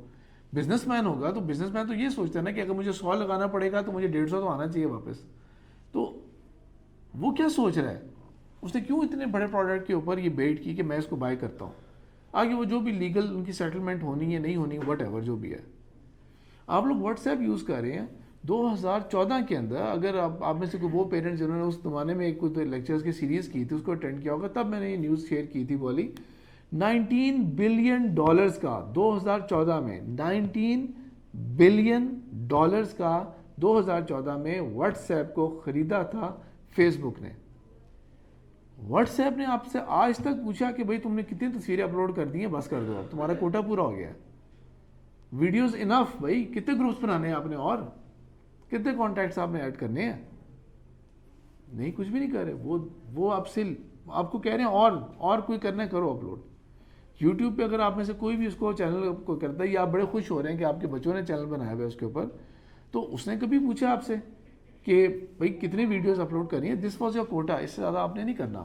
بزنس مین ہوگا تو بزنس مین تو یہ سوچتا ہے نا کہ اگر مجھے 100 لگانا پڑے گا تو مجھے 150 تو آنا چاہیے واپس. تو وہ کیا سوچ رہا ہے, اس نے کیوں اتنے بڑے پروڈکٹ کے اوپر یہ بیٹ کی کہ میں اس کو بائی کرتا ہوں. آگے وہ جو بھی لیگل ان کی سیٹلمنٹ ہونی ہے نہیں ہونی, وٹ ایور جو بھی ہے. آپ لوگ واٹس ایپ یوز کر رہے ہیں 2014 کے اندر, اگر آپ میں سے کوئی وہ پیرنٹس جنہوں نے اس زمانے میں ایک لیکچرز کی سیریز کی تھی اس کو اٹینڈ کیا ہوگا, تب میں نے یہ نیوز شیئر کی تھی والی. $19 بلین کا 2014 میں, $19 بلین کا 2014 میں واٹس ایپ کو خریدا تھا فیس بک نے. واٹس ایپ نے آپ سے آج تک پوچھا کہ بھائی تم نے کتنی تصویریں اپلوڈ کر دی ہیں, بس کر دو اب تمہارا کوٹا پورا ہو گیا ہے, ویڈیوز انف, بھائی کتنے گروپس بنانے ہیں آپ نے, اور کتنے کانٹیکٹس آپ نے ایڈ کرنے ہیں؟ نہیں, کچھ بھی نہیں کر رہے. وہ آپ کو کہہ رہے ہیں اور کوئی کرنا ہے کرو اپلوڈ. یوٹیوب پہ اگر آپ میں سے کوئی بھی اس کو چینل کو کرتا ہے یا آپ بڑے خوش ہو رہے ہیں کہ آپ کے بچوں نے چینل بنایا ہوا ہے اس کے اوپر, تو اس نے کبھی پوچھا آپ سے کہ بھائی کتنے ویڈیوز اپلوڈ کرنی ہے؟ دس واز یور کوٹا, اس سے زیادہ آپ نے نہیں کرنا.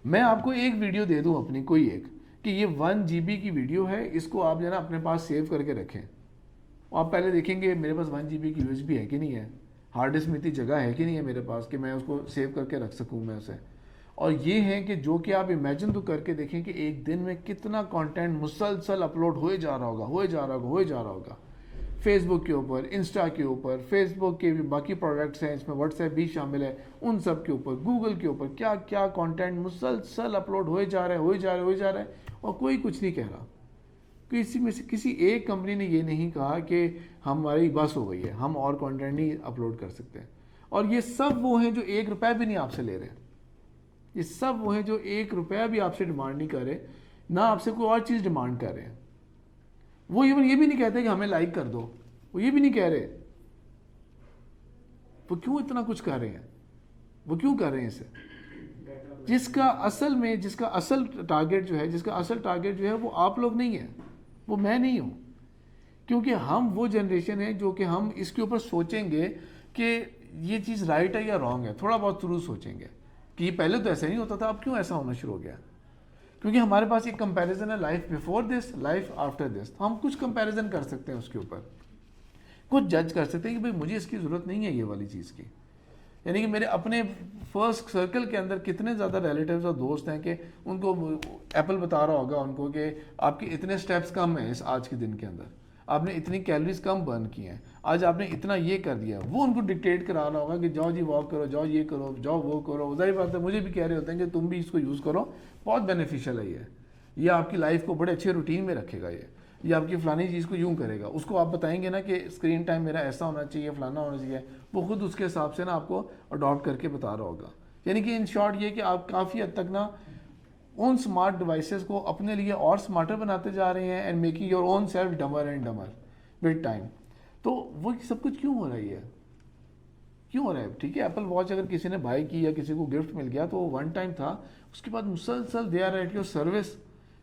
میں آپ کو ایک ویڈیو دے دوں اپنی کوئی ایک کہ یہ 1 GB کی ویڈیو ہے, اس کو آپ جو ہے نا اپنے پاس سیو کر کے رکھیں. آپ پہلے دیکھیں گے میرے پاس 1 GB کی USB ہے کہ نہیں ہے, ہارڈ ڈسک میں اتنی جگہ ہے کہ نہیں ہے میرے پاس کہ میں اس کو سیو کر کے رکھ سکوں میں اسے. اور یہ ہے کہ جو کہ آپ امیجن تو کر کے دیکھیں کہ ایک دن میں کتنا کانٹینٹ مسلسل اپلوڈ ہوئے جا رہا ہوگا فیس بک کے اوپر, انسٹا کے اوپر, فیس بک کے بھی باقی پروڈکٹس ہیں اس میں واٹس ایپ بھی شامل ہے, ان سب کے اوپر, گوگل کے اوپر, کیا کیا کانٹینٹ مسلسل اپلوڈ ہوئے جا رہا ہے, اور کوئی کچھ نہیں کہہ رہا. کسی ایک کمپنی نے یہ نہیں کہا کہ ہماری بس ہو گئی ہے, ہم اور کانٹینٹ نہیں اپلوڈ کر سکتے. اور یہ سب وہ ہیں جو 1 روپیہ بھی نہیں آپ سے لے رہے, یہ سب وہ ہیں جو 1 روپیہ بھی آپ سے ڈیمانڈ نہیں کر رہے, نہ آپ سے کوئی اور چیز ڈیمانڈ کر رہے ہیں. وہ ایون یہ بھی نہیں کہتے کہ ہمیں لائک کر دو, وہ یہ بھی نہیں کہہ رہے. وہ کیوں اتنا کچھ کر رہے ہیں, وہ کیوں کر رہے ہیں اسے؟ جس کا اصل ٹارگیٹ جو ہے وہ آپ لوگ نہیں ہیں, وہ میں نہیں ہوں. کیونکہ ہم وہ جنریشن ہے جو کہ ہم اس کے اوپر سوچیں گے کہ یہ چیز رائٹ ہے یا رانگ ہے, تھوڑا بہت ضرور سوچیں گے کہ یہ پہلے تو ایسا نہیں ہوتا تھا, اب کیوں ایسا ہونا شروع ہو گیا. کیونکہ ہمارے پاس ایک کمپیریزن ہے, life before this, life after this. ہم کچھ کمپیریزن کر سکتے ہیں اس کے اوپر, کچھ جج کر سکتے ہیں کہ بھائی مجھے اس کی ضرورت نہیں ہے یہ والی چیز کی, یعنی کہ میرے اپنے فرسٹ سرکل کے اندر کتنے زیادہ ریلیٹیوز اور دوست ہیں کہ ان کو ایپل بتا رہا ہوگا ان کو کہ آپ کے اتنے سٹیپس کم ہیں اس آج کے دن کے اندر، آپ نے اتنی کیلریز کم برن کی ہیں، آج آپ نے اتنا یہ کر دیا، وہ ان کو ڈکٹیٹ کرا رہا ہوگا کہ جاؤ جی واک کرو، جاؤ یہ کرو، جاؤ وہ کرو. ظاہر بات ہے مجھے بھی کہہ رہے ہوتے ہیں کہ تم بھی اس کو یوز کرو، بہت بینیفیشیل ہے یہ آپ کی لائف کو بڑے اچھے روٹین میں رکھے گا، یہ آپ کی فلانی چیز کو یوں کرے گا. اس کو آپ بتائیں گے نا کہ اسکرین ٹائم میرا ایسا ہونا چاہیے، فلانا ہونا چاہیے، وہ خود اس کے حساب سے نا آپ کو اڈاپٹ کر کے بتا رہا ہوگا. یعنی کہ ان شارٹ یہ کہ آپ کافی حد تک نا ان اسمارٹ ڈیوائسز کو اپنے لیے اور اسمارٹر بناتے جا رہے ہیں and making your own self dimmer and dimmer with time. تو وہ سب کچھ کیوں ہو رہی ہے، کیوں ہو رہا ہے؟ ٹھیک ہے ایپل واچ اگر کسی نے بائی کی یا کسی کو گفٹ مل گیا تو وہ ون ٹائم تھا، اس کے بعد مسلسل they are at your service.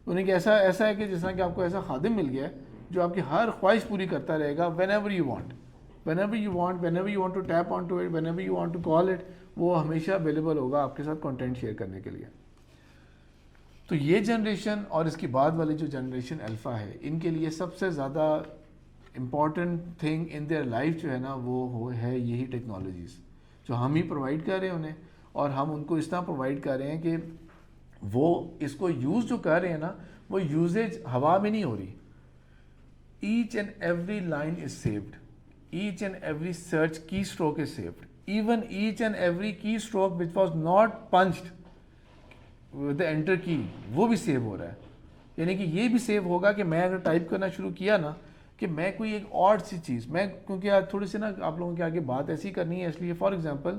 انہیں کہ ایسا ہے کہ جس طرح کہ آپ کو ایسا خادم مل گیا ہے جو آپ کی ہر خواہش پوری کرتا رہے گا whenever you want to tap on to it, whenever you want to call it, وہ ہمیشہ اویلیبل ہوگا آپ کے ساتھ کنٹینٹ شیئر کرنے کے لیے. تو یہ جنریشن اور اس کی بعد والی جو جنریشن الفا ہے، ان کے لیے سب سے زیادہ important thing in their life جو ہے نا وہ ہے یہی ٹیکنالوجیز جو ہم ہی پرووائڈ کر رہے ہیں انہیں، اور ہم ان کو اس طرح پرووائڈ کر رہے ہیں کہ وہ اس کو یوز جو کر رہے ہیں نا وہ یوزیج ہوا میں نہیں ہو رہی. Each and every line is saved, each and every search keystroke is saved, even each and every keystroke which was not punched with the enter key وہ بھی سیو ہو رہا ہے. یعنی کہ یہ بھی سیو ہوگا کہ میں اگر ٹائپ کرنا شروع کیا نا کہ میں کوئی ایک اور سی چیز میں، کیونکہ آج تھوڑی سی نا آپ لوگوں کے آگے بات ایسی کرنی ہے اس لیے فار ایگزامپل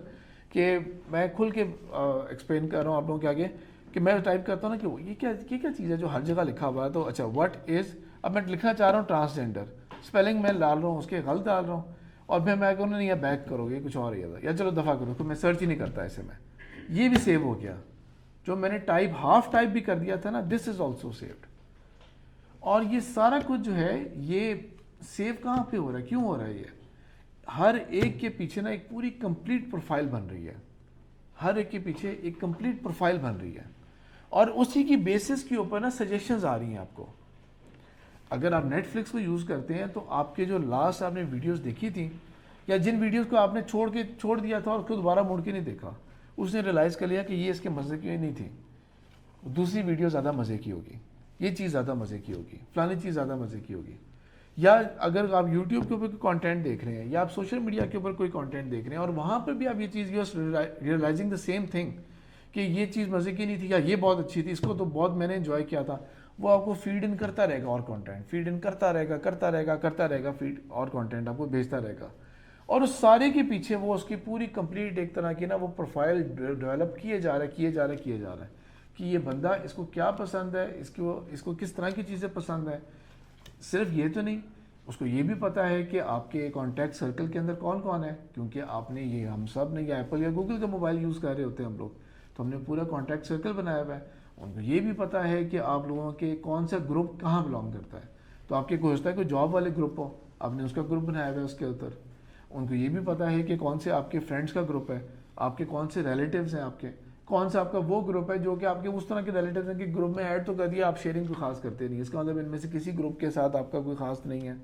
کہ میں کھل کے ایکسپلین کر رہا ہوں آپ لوگوں کے آگے کہ میں ٹائپ کرتا ہوں نا کہ یہ کیا چیز ہے جو ہر جگہ لکھا ہوا ہے. تو اچھا وٹ از، اب میں لکھنا چاہ رہا ہوں ٹرانسجینڈر، اسپیلنگ میں ڈال رہا ہوں اس کے غلط ڈال رہا ہوں، اور پھر میں کہوں نہیں یا بیک کرو گے کچھ اور یا چلو دفعہ کرو، تو میں سرچ ہی نہیں کرتا ایسے میں. یہ بھی سیو ہو گیا جو میں نے ہاف ٹائپ بھی کر دیا تھا نا، دس از آلسو سیوڈ. اور یہ سارا کچھ جو ہے یہ سیو کہاں پہ ہو رہا ہے، کیوں ہو رہا ہے؟ یہ ہر ایک کے پیچھے نا ایک پوری کمپلیٹ پروفائل بن رہی ہے، ہر ایک کے پیچھے ایک کمپلیٹ پروفائل بن رہی ہے، اور اسی کی بیسس کے اوپر نا سجیشنز آ رہی ہیں آپ کو. اگر آپ نیٹ فلکس کو یوز کرتے ہیں تو آپ کے جو لاسٹ آپ نے ویڈیوز دیکھی تھیں یا جن ویڈیوز کو آپ نے چھوڑ دیا تھا اور اس کو دوبارہ مڑ کے نہیں دیکھا، اس نے ریلائز کر لیا کہ یہ اس کے مزے کی نہیں تھی، دوسری ویڈیو زیادہ مزے کی ہوگی، یہ چیز زیادہ مزے کی ہوگی، فلانی چیز زیادہ مزے کی ہوگی. یا اگر آپ یوٹیوب کے اوپر کوئی کانٹینٹ دیکھ رہے ہیں یا آپ سوشل میڈیا کے اوپر کوئی کانٹینٹ دیکھ رہے ہیں اور وہاں پر بھی آپ یہ چیز ریئلائزنگ دا سیم تھنگ کہ یہ چیز مزے کی نہیں تھی یا یہ بہت اچھی تھی، اس کو تو بہت میں نے انجوائے کیا تھا، وہ آپ کو فیڈ ان کرتا رہے گا اور کانٹینٹ فیڈ ان کرتا رہے گا فیڈ اور کانٹینٹ آپ کو بھیجتا رہے گا. اور اس سارے کے پیچھے وہ اس کی پوری کمپلیٹ ایک طرح کی نا وہ پروفائل ڈیولپ کیے جا رہا ہے کہ یہ بندہ اس کو کیا پسند ہے، اس کو کس طرح کی چیزیں پسند ہے. صرف یہ تو نہیں، اس کو یہ بھی پتا ہے کہ آپ کے کانٹیکٹ سرکل کے اندر کون کون ہے، کیونکہ آپ نے یہ ہم سب نے یا ایپل یا گوگل کا موبائل یوز کر رہے ہوتے ہیں ہم لوگ، تو ہم نے پورا کانٹیکٹ سرکل بنایا ہوا ہے. ان کو یہ بھی پتا ہے کہ آپ لوگوں کے کون سا گروپ کہاں بلانگ کرتا ہے. تو آپ کے کو ہوتا ہے کوئی جاب والے گروپ ہو، آپ نے اس کا گروپ بنایا ہوا ہے اس کے اوپر. ان کو یہ بھی پتا ہے کہ کون سے آپ کے فرینڈس کا گروپ ہے، آپ کے کون سے ریلیٹیوز ہیں، آپ کے کون سا آپ کا وہ گروپ ہے جو کہ آپ کے اس طرح کے ریلیٹیوز ہیں کہ گروپ میں ایڈ تو کر دیا، آپ شیئرنگ کو خاص کرتے نہیں. اس کا مطلب ان میں سے کسی گروپ کے ساتھ آپ کا کوئی خاص نہیں ہے.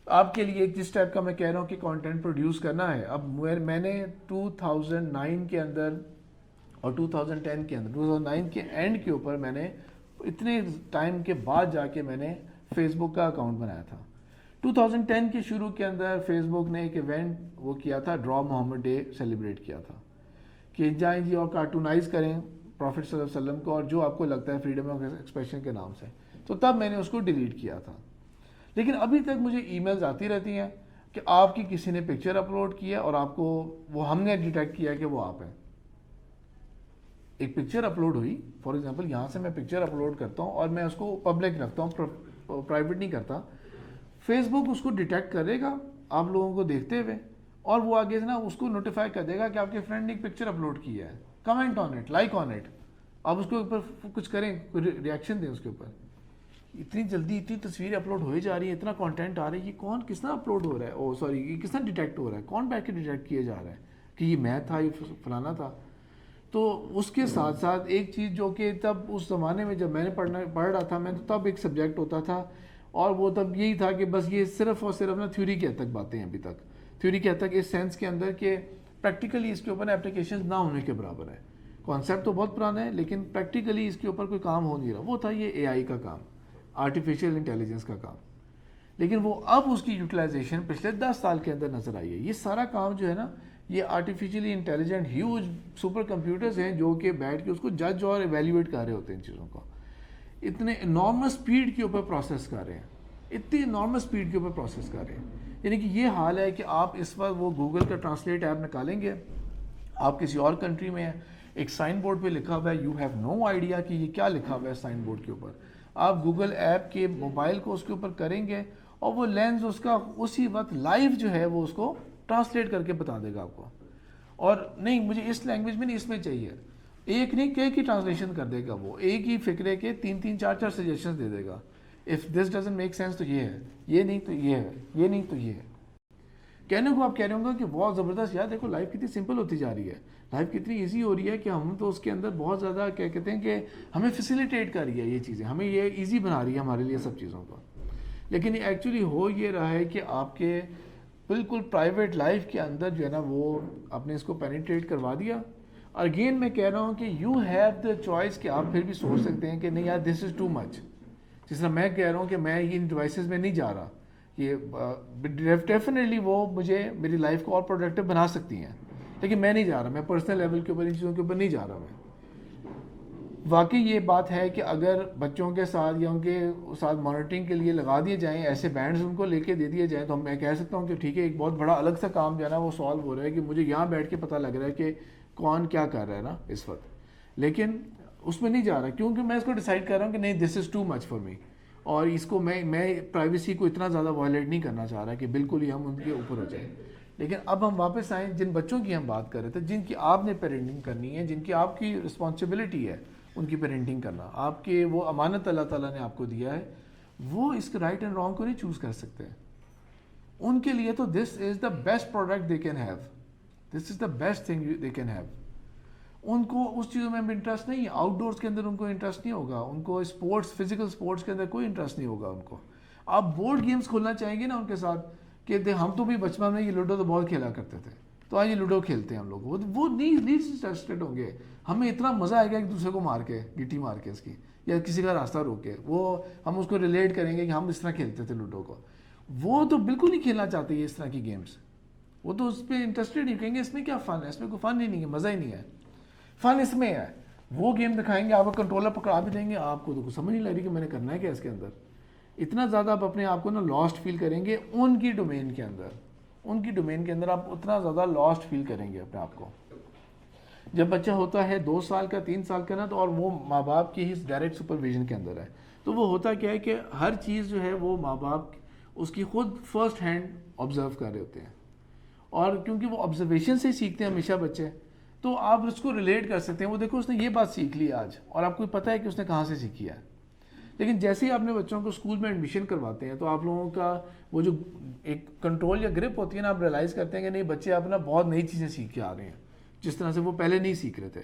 آپ کے لیے جس ٹائپ کا میں کہہ رہا ہوں کہ کانٹینٹ پروڈیوس کرنا ہے، اب میں نے 2009 کے اندر اور 2010 کے اندر 2009 کے اینڈ کے اوپر میں نے اتنے ٹائم کے بعد جا کے میں نے فیس بک کا اکاؤنٹ بنایا تھا. 2010 کے شروع کے اندر فیس بک نے ایک ایونٹ وہ کیا تھا، ڈرا محمد ڈے سیلیبریٹ کیا تھا کہ جائیں جی اور کارٹونائز کریں پروفٹ صلی اللہ علیہ وسلم کو اور جو آپ کو لگتا ہے فریڈم آف ایکسپریشن کے نام سے. تو تب میں نے اس کو ڈیلیٹ کیا تھا. لیکن ابھی تک مجھے ای میلز آتی رہتی ہیں کہ آپ کی کسی نے پکچر اپلوڈ کی ہے اور آپ کو وہ ہم نے ڈیٹیکٹ کیا کہ وہ آپ ہیں. ایک پکچر اپلوڈ ہوئی، فار ایگزامپل یہاں سے میں پکچر اپلوڈ کرتا ہوں اور میں اس کو پبلک رکھتا ہوں، پرائیویٹ نہیں کرتا. فیس بک اس کو ڈیٹیکٹ کرے گا آپ لوگوں کو دیکھتے ہوئے اور وہ آگے سے نا اس کو نوٹیفائی کر دے گا کہ آپ کے فرینڈ نے ایک پکچر اپلوڈ کی ہے، comment on it, like on it, آپ اس کے اوپر کچھ کریں، کوئی ریئیکشن دیں اس کے اوپر. اتنی جلدی اتنی تصویریں اپلوڈ ہوئی جا رہی ہیں، اتنا کانٹینٹ آ رہا ہے، یہ کون کس طرح اپلوڈ ہو رہا ہے، او سوری یہ کس طرح ڈیٹیکٹ ہو رہا ہے، کون بیٹھ کے ڈیٹیکٹ کیا جا رہا ہے کہ یہ میں تھا، یہ فلانا تھا. تو اس کے ساتھ ساتھ ایک چیز جو کہ تب اس زمانے میں جب میں نے پڑھ رہا تھا، میں تو تب ایک سبجیکٹ ہوتا تھا اور وہ تب یہی تھا کہ بس یہ صرف اور صرف نا تھیوری کی حد تک باتیں ہیں ابھی تک، تھیوری کی حد تک اس سینس کے اندر کہ پریکٹیکلی اس کے اوپر اپلیکیشن نہ ہونے کے برابر ہے. کانسیپٹ تو بہت پرانا ہے لیکن پریکٹیکلی اس کے اوپر کوئی کام ہو نہیں رہا. وہ تھا یہ اے آئی کا کام, آرٹیفیشیل انٹیلیجنس کا کام, لیکن وہ اب اس کی یوٹیلائزیشن پچھلے 10 سال کے اندر نظر آئی ہے. یہ سارا کام جو ہے نا, یہ artificially intelligent huge super computers ہیں جو کہ بیٹھ کے اس کو جج اور ایویلیویٹ کر رہے ہوتے ہیں ان چیزوں کو. اتنے انارمس اسپیڈ کے اوپر پروسیس کر رہے ہیں, اتنی انارمس اسپیڈ کے اوپر پروسیس کر رہے ہیں. یعنی کہ یہ حال ہے کہ آپ اس وقت وہ گوگل کا ٹرانسلیٹ ایپ نکالیں گے, آپ کسی اور کنٹری میں ہیں, ایک سائن بورڈ پہ لکھا ہوا ہے, یو ہیو نو آئیڈیا کہ یہ کیا لکھا ہوا ہے سائن بورڈ کے اوپر. آپ گوگل ایپ کے موبائل کو اس کے اوپر کریں گے اور وہ لینس اس کا اسی وقت لائیو جو ہے وہ اس کو ٹرانسلیٹ کر کے بتا دے گا آپ کو. اور نہیں مجھے اس لینگویج میں نہیں, اس میں چاہیے, ایک نہیں کئی کی ٹرانسلیشن کر دے گا. وہ ایک ہی فکرے کے 3-4 سجیشن دے دے گا. If this doesn't make sense تو یہ ہے, یہ نہیں تو یہ ہے, یہ نہیں تو یہ ہے. کہنے کو آپ کہہ رہے ہوں گے کہ بہت زبردست, یار دیکھو لائف کتنی سمپل ہوتی جا رہی ہے, لائف کتنی ایزی ہو رہی ہے کہ ہم تو اس کے اندر بہت زیادہ کیا کہتے ہیں کہ ہمیں فیسیلیٹیٹ کر رہی ہے یہ چیزیں, ہمیں یہ ایزی بنا رہی ہے ہمارے لیے سب چیزوں کو. لیکن ایکچولی ہو یہ رہا ہے کہ آپ کے بالکل پرائیویٹ لائف کے اندر جو ہے نا وہ آپ نے اس کو پینیٹریٹ کروا دیا. اگین میں کہہ رہا ہوں کہ یو ہیو دا چوائس کہ آپ پھر بھی سوچ سکتے ہیں کہ نہیں یار دس از ٹو مچ. جس طرح میں کہہ رہا ہوں کہ میں ان ڈیوائسز میں نہیں جا رہا, یہ ڈیفینیٹلی وہ مجھے میری لائف کو اور پروڈکٹیو بنا سکتی ہیں, لیکن میں نہیں جا رہا, میں پرسنل لیول کے اوپر ان چیزوں کے اوپر نہیں جا رہا. میں واقعی یہ بات ہے کہ اگر بچوں کے ساتھ یا ان کے ساتھ مانیٹرنگ کے لیے لگا دیے جائیں ایسے بینڈز ان کو لے کے دے دیے جائیں تو میں کہہ سکتا ہوں کہ ٹھیک ہے ایک بہت بڑا الگ سا کام جو ہے نا وہ سالو ہو رہا ہے کہ مجھے یہاں بیٹھ کے پتہ لگ رہا ہے کہ کون کیا کر رہا ہے نا اس وقت, لیکن اس میں نہیں جا رہا کیونکہ میں اس کو ڈیسائیڈ کر رہا ہوں کہ نہیں دس از ٹو مچ فار می, اور اس کو میں پرائیویسی کو اتنا زیادہ وائلیٹ نہیں کرنا چاہ رہا کہ بالکل ہی ہم ان کے اوپر ہو جائیں. لیکن اب ہم واپس آئیں جن بچوں کی ہم بات کر رہے تھے, جن کی آپ نے پیرنٹنگ کرنی ہے, جن کی آپ کی رسپانسبلٹی ہے ان کی پیرنٹنگ کرنا, آپ کے وہ امانت اللہ تعالیٰ نے آپ کو دیا ہے, وہ اس کے رائٹ اینڈ رانگ کو نہیں چوز کر سکتے. ان کے لیے تو this is the best product they can have, this is the best thing they can have. ان کو اس چیزوں میں انٹرسٹ نہیں ہے, آؤٹ ڈورس کے اندر ان کو انٹرسٹ نہیں ہوگا, ان کو اسپورٹس فزیکل اسپورٹس کے اندر کوئی انٹرسٹ نہیں ہوگا ان کو. آپ بورڈ گیمس کھولنا چاہیں گے نا ان کے ساتھ کہ ہم تو بھی بچپن میں یہ لوڈو تو بہت کھیلا کرتے تھے, تو آج یہ لوڈو کھیلتے ہیں ہم لوگ, وہ نہیں انٹرسٹڈ ہوں گے. ہمیں اتنا مزہ آئے گا ایک دوسرے کو مار کے, گیٹی مار کے اس کی, یا کسی کا راستہ روک کے, وہ ہم اس کو ریلیٹ کریں گے کہ ہم اس طرح کھیلتے تھے لوڈو کو. وہ تو بالکل نہیں کھیلنا چاہتے یہ اس طرح کی گیمس, وہ تو اس پہ انٹرسٹڈ نہیں, کہیں گے اس میں کیا فن ہے, اس میں کوئی فن ہی نہیں ہے, مزہ ہی نہیں ہے. فن اس میں ہے, وہ گیم دکھائیں گے, آپ کو کنٹرولر پکڑا بھی دیں گے, آپ کو تو کچھ سمجھ نہیں لگ رہی کہ میں نے کرنا ہے کیا اس کے اندر. اتنا زیادہ آپ اپنے آپ کو نا لاسٹ فیل کریں گے ان کی ڈومین کے اندر, ان کی ڈومین کے اندر آپ اتنا زیادہ لاسٹ فیل کریں گے اپنے آپ کو. جب بچہ ہوتا ہے 2 سال کا 3 سال کا نا, تو اور وہ ماں باپ کی ہی ڈائریکٹ سپرویژن کے اندر ہے, تو وہ ہوتا کیا ہے کہ ہر چیز جو ہے وہ ماں باپ اس کی خود فرسٹ ہینڈ آبزرو کر رہے ہوتے ہیں, اور کیونکہ وہ آبزرویشن سے ہی سیکھتے ہیں ہمیشہ بچے, تو آپ اس کو ریلیٹ کر سکتے ہیں. وہ دیکھو اس نے یہ بات سیکھ لی آج, اور آپ کو پتہ ہے کہ اس نے کہاں سے سیکھی ہے. لیکن جیسے ہی آپ نے بچوں کو اسکول میں ایڈمیشن کرواتے ہیں تو آپ لوگوں کا وہ جو ایک کنٹرول یا گرپ ہوتی ہے نا, آپ ریلائز کرتے ہیں کہ نہیں بچے اب نا بہت نئی چیزیں سیکھ کے آ رہے ہیں, جس طرح سے وہ پہلے نہیں سیکھ رہے تھے.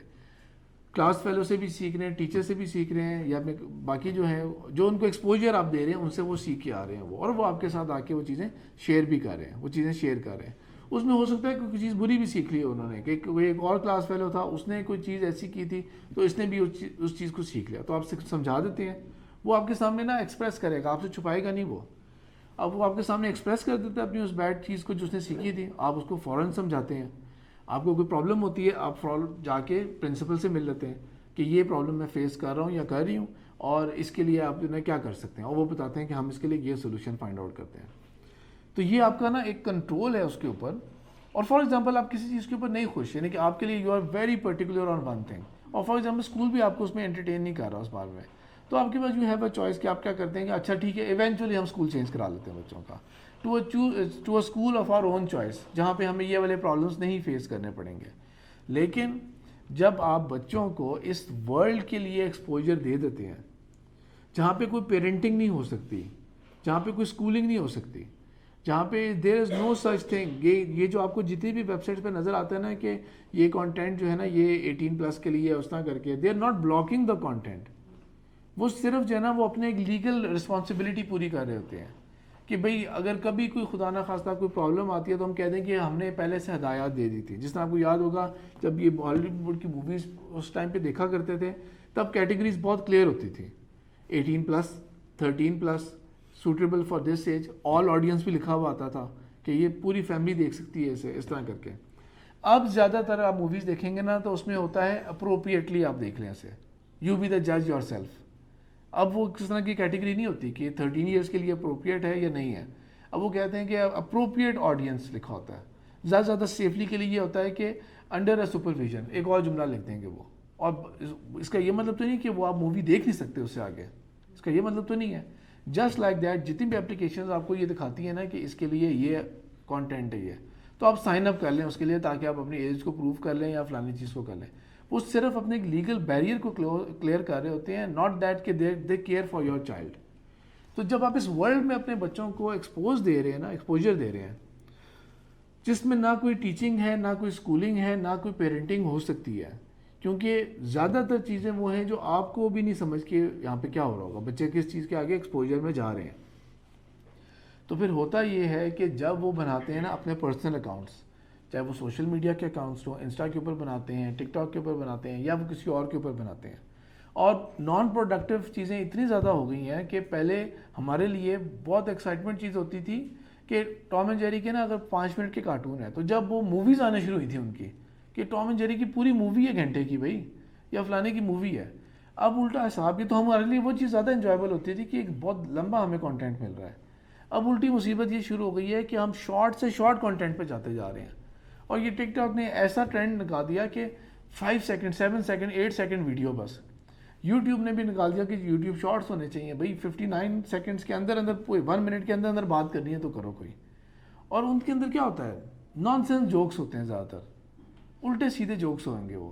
کلاس فیلو سے بھی سیکھ رہے ہیں, ٹیچر سے بھی سیکھ رہے ہیں, یا باقی جو ہے جو ان کو ایکسپوجر آپ دے رہے ہیں ان سے وہ سیکھ کے آ رہے ہیں وہ, اور وہ آپ کے ساتھ آ کے وہ چیزیں شیئر بھی کر رہے ہیں, وہ چیزیں شیئر کر رہے ہیں. اس میں ہو سکتا ہے کوئی چیز بری بھی سیکھ لی ہے انہوں نے, کہ وہ ایک اور کلاس فیلو تھا, اس نے کوئی چیز ایسی کی تھی تو اس نے بھی اس چیز کو سیکھ لیا, تو آپ سے سمجھا دیتے ہیں, وہ آپ کے سامنے نا ایکسپریس کرے گا, آپ سے چھپائے گا نہیں. وہ اب وہ آپ کے سامنے ایکسپریس کر دیتا ہے اپنی اس بیڈ چیز کو جو اس نے سیکھی تھی, آپ اس کو فوراً سمجھاتے ہیں. آپ کو کوئی پرابلم ہوتی ہے, آپ فوراً جا کے پرنسپل سے مل لیتے ہیں کہ یہ پرابلم میں فیس کر رہا ہوں یا کر رہی ہوں, اور اس کے لیے آپ جو ہے کیا کر سکتے ہیں, اور وہ بتاتے ہیں کہ ہم اس کے لیے یہ سولوشن فائنڈ آؤٹ کرتے ہیں. تو یہ آپ کا نا ایک کنٹرول ہے اس کے اوپر. اور فار ایگزامپل آپ کسی چیز کے اوپر نہیں خوش, یعنی کہ آپ کے لیے you are very particular on one thing, اور فار ایگزامپل اسکول بھی آپ کو اس میں انٹرٹین نہیں کر رہا اس بارے میں, تو آپ کے پاس یو ہیو اے چوائس کہ آپ کیا کرتے ہیں کہ اچھا ٹھیک ہے ایونچولی ہم اسکول چینج کرا لیتے ہیں بچوں کا to a school of our own choice, جہاں پہ ہمیں یہ والے پرابلمس نہیں فیس کرنے پڑیں گے. لیکن جب آپ بچوں کو اس ورلڈ کے لیے ایکسپوجر دے دیتے ہیں جہاں پہ کوئی پیرنٹنگ نہیں ہو سکتی, جہاں پہ کوئی اسکولنگ نہیں ہو سکتی, جہاں پہ دیر از نو سچ تھنگ, یہ جو آپ کو جتنی بھی ویب سائٹس پہ نظر آتا ہے نا کہ یہ کانٹینٹ جو ہے نا یہ 18+ کے لیے اس طرح کر کے, they are not blocking the content, وہ صرف جو ہے نا وہ اپنے ایک لیگل رسپانسبلٹی پوری کر رہے ہوتے ہیں کہ بھئی اگر کبھی کوئی خدا نہ خواستہ کوئی پرابلم آتی ہے تو ہم کہہ دیں کہ ہم نے پہلے سے ہدایات دے دی تھی. جس طرح آپ کو یاد ہوگا جب یہ ہالی ووڈ کی موویز اس ٹائم پہ دیکھا کرتے تھے تب کیٹیگریز بہت کلیئر ہوتی تھی, 18+, 13+, suitable for this age, all audience بھی لکھا ہوا آتا تھا کہ یہ پوری فیملی دیکھ سکتی ہے اسے, اس طرح کر کے. اب زیادہ تر آپ موویز دیکھیں گے نا تو اس میں ہوتا ہے اپروپریٹلی آپ دیکھ لیں اسے, یو بی دا جج یور سیلف. اب وہ کس طرح کی کیٹیگری نہیں ہوتی کہ 13 ایئرس کے لیے اپروپریٹ ہے یا نہیں ہے. اب وہ کہتے ہیں کہ اپروپریٹ آڈینس لکھا ہوتا ہے. زیادہ سے زیادہ سیفلی کے لیے یہ ہوتا ہے کہ انڈر اے سپرویژن, ایک اور جملہ لکھ دیں گے وہ. اور اس کا یہ مطلب تو نہیں کہ وہ آپ مووی دیکھ نہیں سکتے اس سے آگے, اس کا یہ مطلب تو نہیں ہے. جسٹ لائک دیٹ جتنی بھی اپلیکیشنز آپ کو یہ دکھاتی ہیں نا کہ اس کے لیے یہ کانٹینٹ ہے یہ, تو آپ سائن اپ کر لیں اس کے لیے تاکہ آپ اپنی ایج کو پروو کر لیں یا فلانی چیز کو کر لیں. وہ صرف اپنے ایک لیگل بیریئر کو کلیئر کر رہے ہوتے ہیں, ناٹ دیٹ کہ they care for your child. تو جب آپ اس ورلڈ میں اپنے بچوں کو ایکسپوز دے رہے ہیں نا, ایکسپوجر دے رہے ہیں, جس میں نہ کوئی ٹیچنگ ہے, نہ کوئی اسکولنگ ہے, نہ کوئی پیرنٹنگ ہو سکتی ہے, کیونکہ زیادہ تر چیزیں وہ ہیں جو آپ کو بھی نہیں سمجھ کے یہاں پہ کیا ہو رہا ہوگا, بچے کس چیز کے آگے ایکسپوجر میں جا رہے ہیں. تو پھر ہوتا یہ ہے کہ جب وہ بناتے ہیں نا اپنے پرسنل اکاؤنٹس, چاہے وہ سوشل میڈیا کے اکاؤنٹس ہوں, انسٹا کے اوپر بناتے ہیں, ٹک ٹاک کے اوپر بناتے ہیں, یا وہ کسی اور کے اوپر بناتے ہیں, اور نان پروڈکٹیو چیزیں اتنی زیادہ ہو گئی ہیں کہ پہلے ہمارے لیے بہت ایکسائٹمنٹ چیز ہوتی تھی کہ ٹام اینڈ جیری کے نا اگر 5 منٹ کے کارٹون ہے, تو جب وہ موویز آنے شروع ہوئی تھی ان کی کہ ٹام اینڈ جیری کی پوری مووی ہے گھنٹے کی بھائی, یا فلانے کی مووی ہے, اب الٹا حساب یہ تو ہمارے لیے وہ چیز زیادہ انجوائبل ہوتی تھی کہ ایک بہت لمبا ہمیں کانٹینٹ مل رہا ہے. اب الٹی مصیبت یہ شروع ہو گئی ہے کہ ہم شارٹ سے شارٹ کانٹینٹ پہ جاتے جا رہے ہیں, اور یہ ٹک ٹاک نے ایسا ٹرینڈ نکال دیا کہ 5 سیکنڈ 7 سیکنڈ 8 سیکنڈ ویڈیو بس. یوٹیوب نے بھی نکال دیا کہ یوٹیوب شارٹس ہونے چاہیے بھائی, 59 سیکنڈس کے اندر 1 منٹ کے اندر بات کرنی ہے تو کرو کوئی. اور ان کے اندر کیا ہوتا ہے, نان سینس جوکس ہوتے ہیں زیادہ تر, الٹے سیدھے جوکس ہوں گے وہ,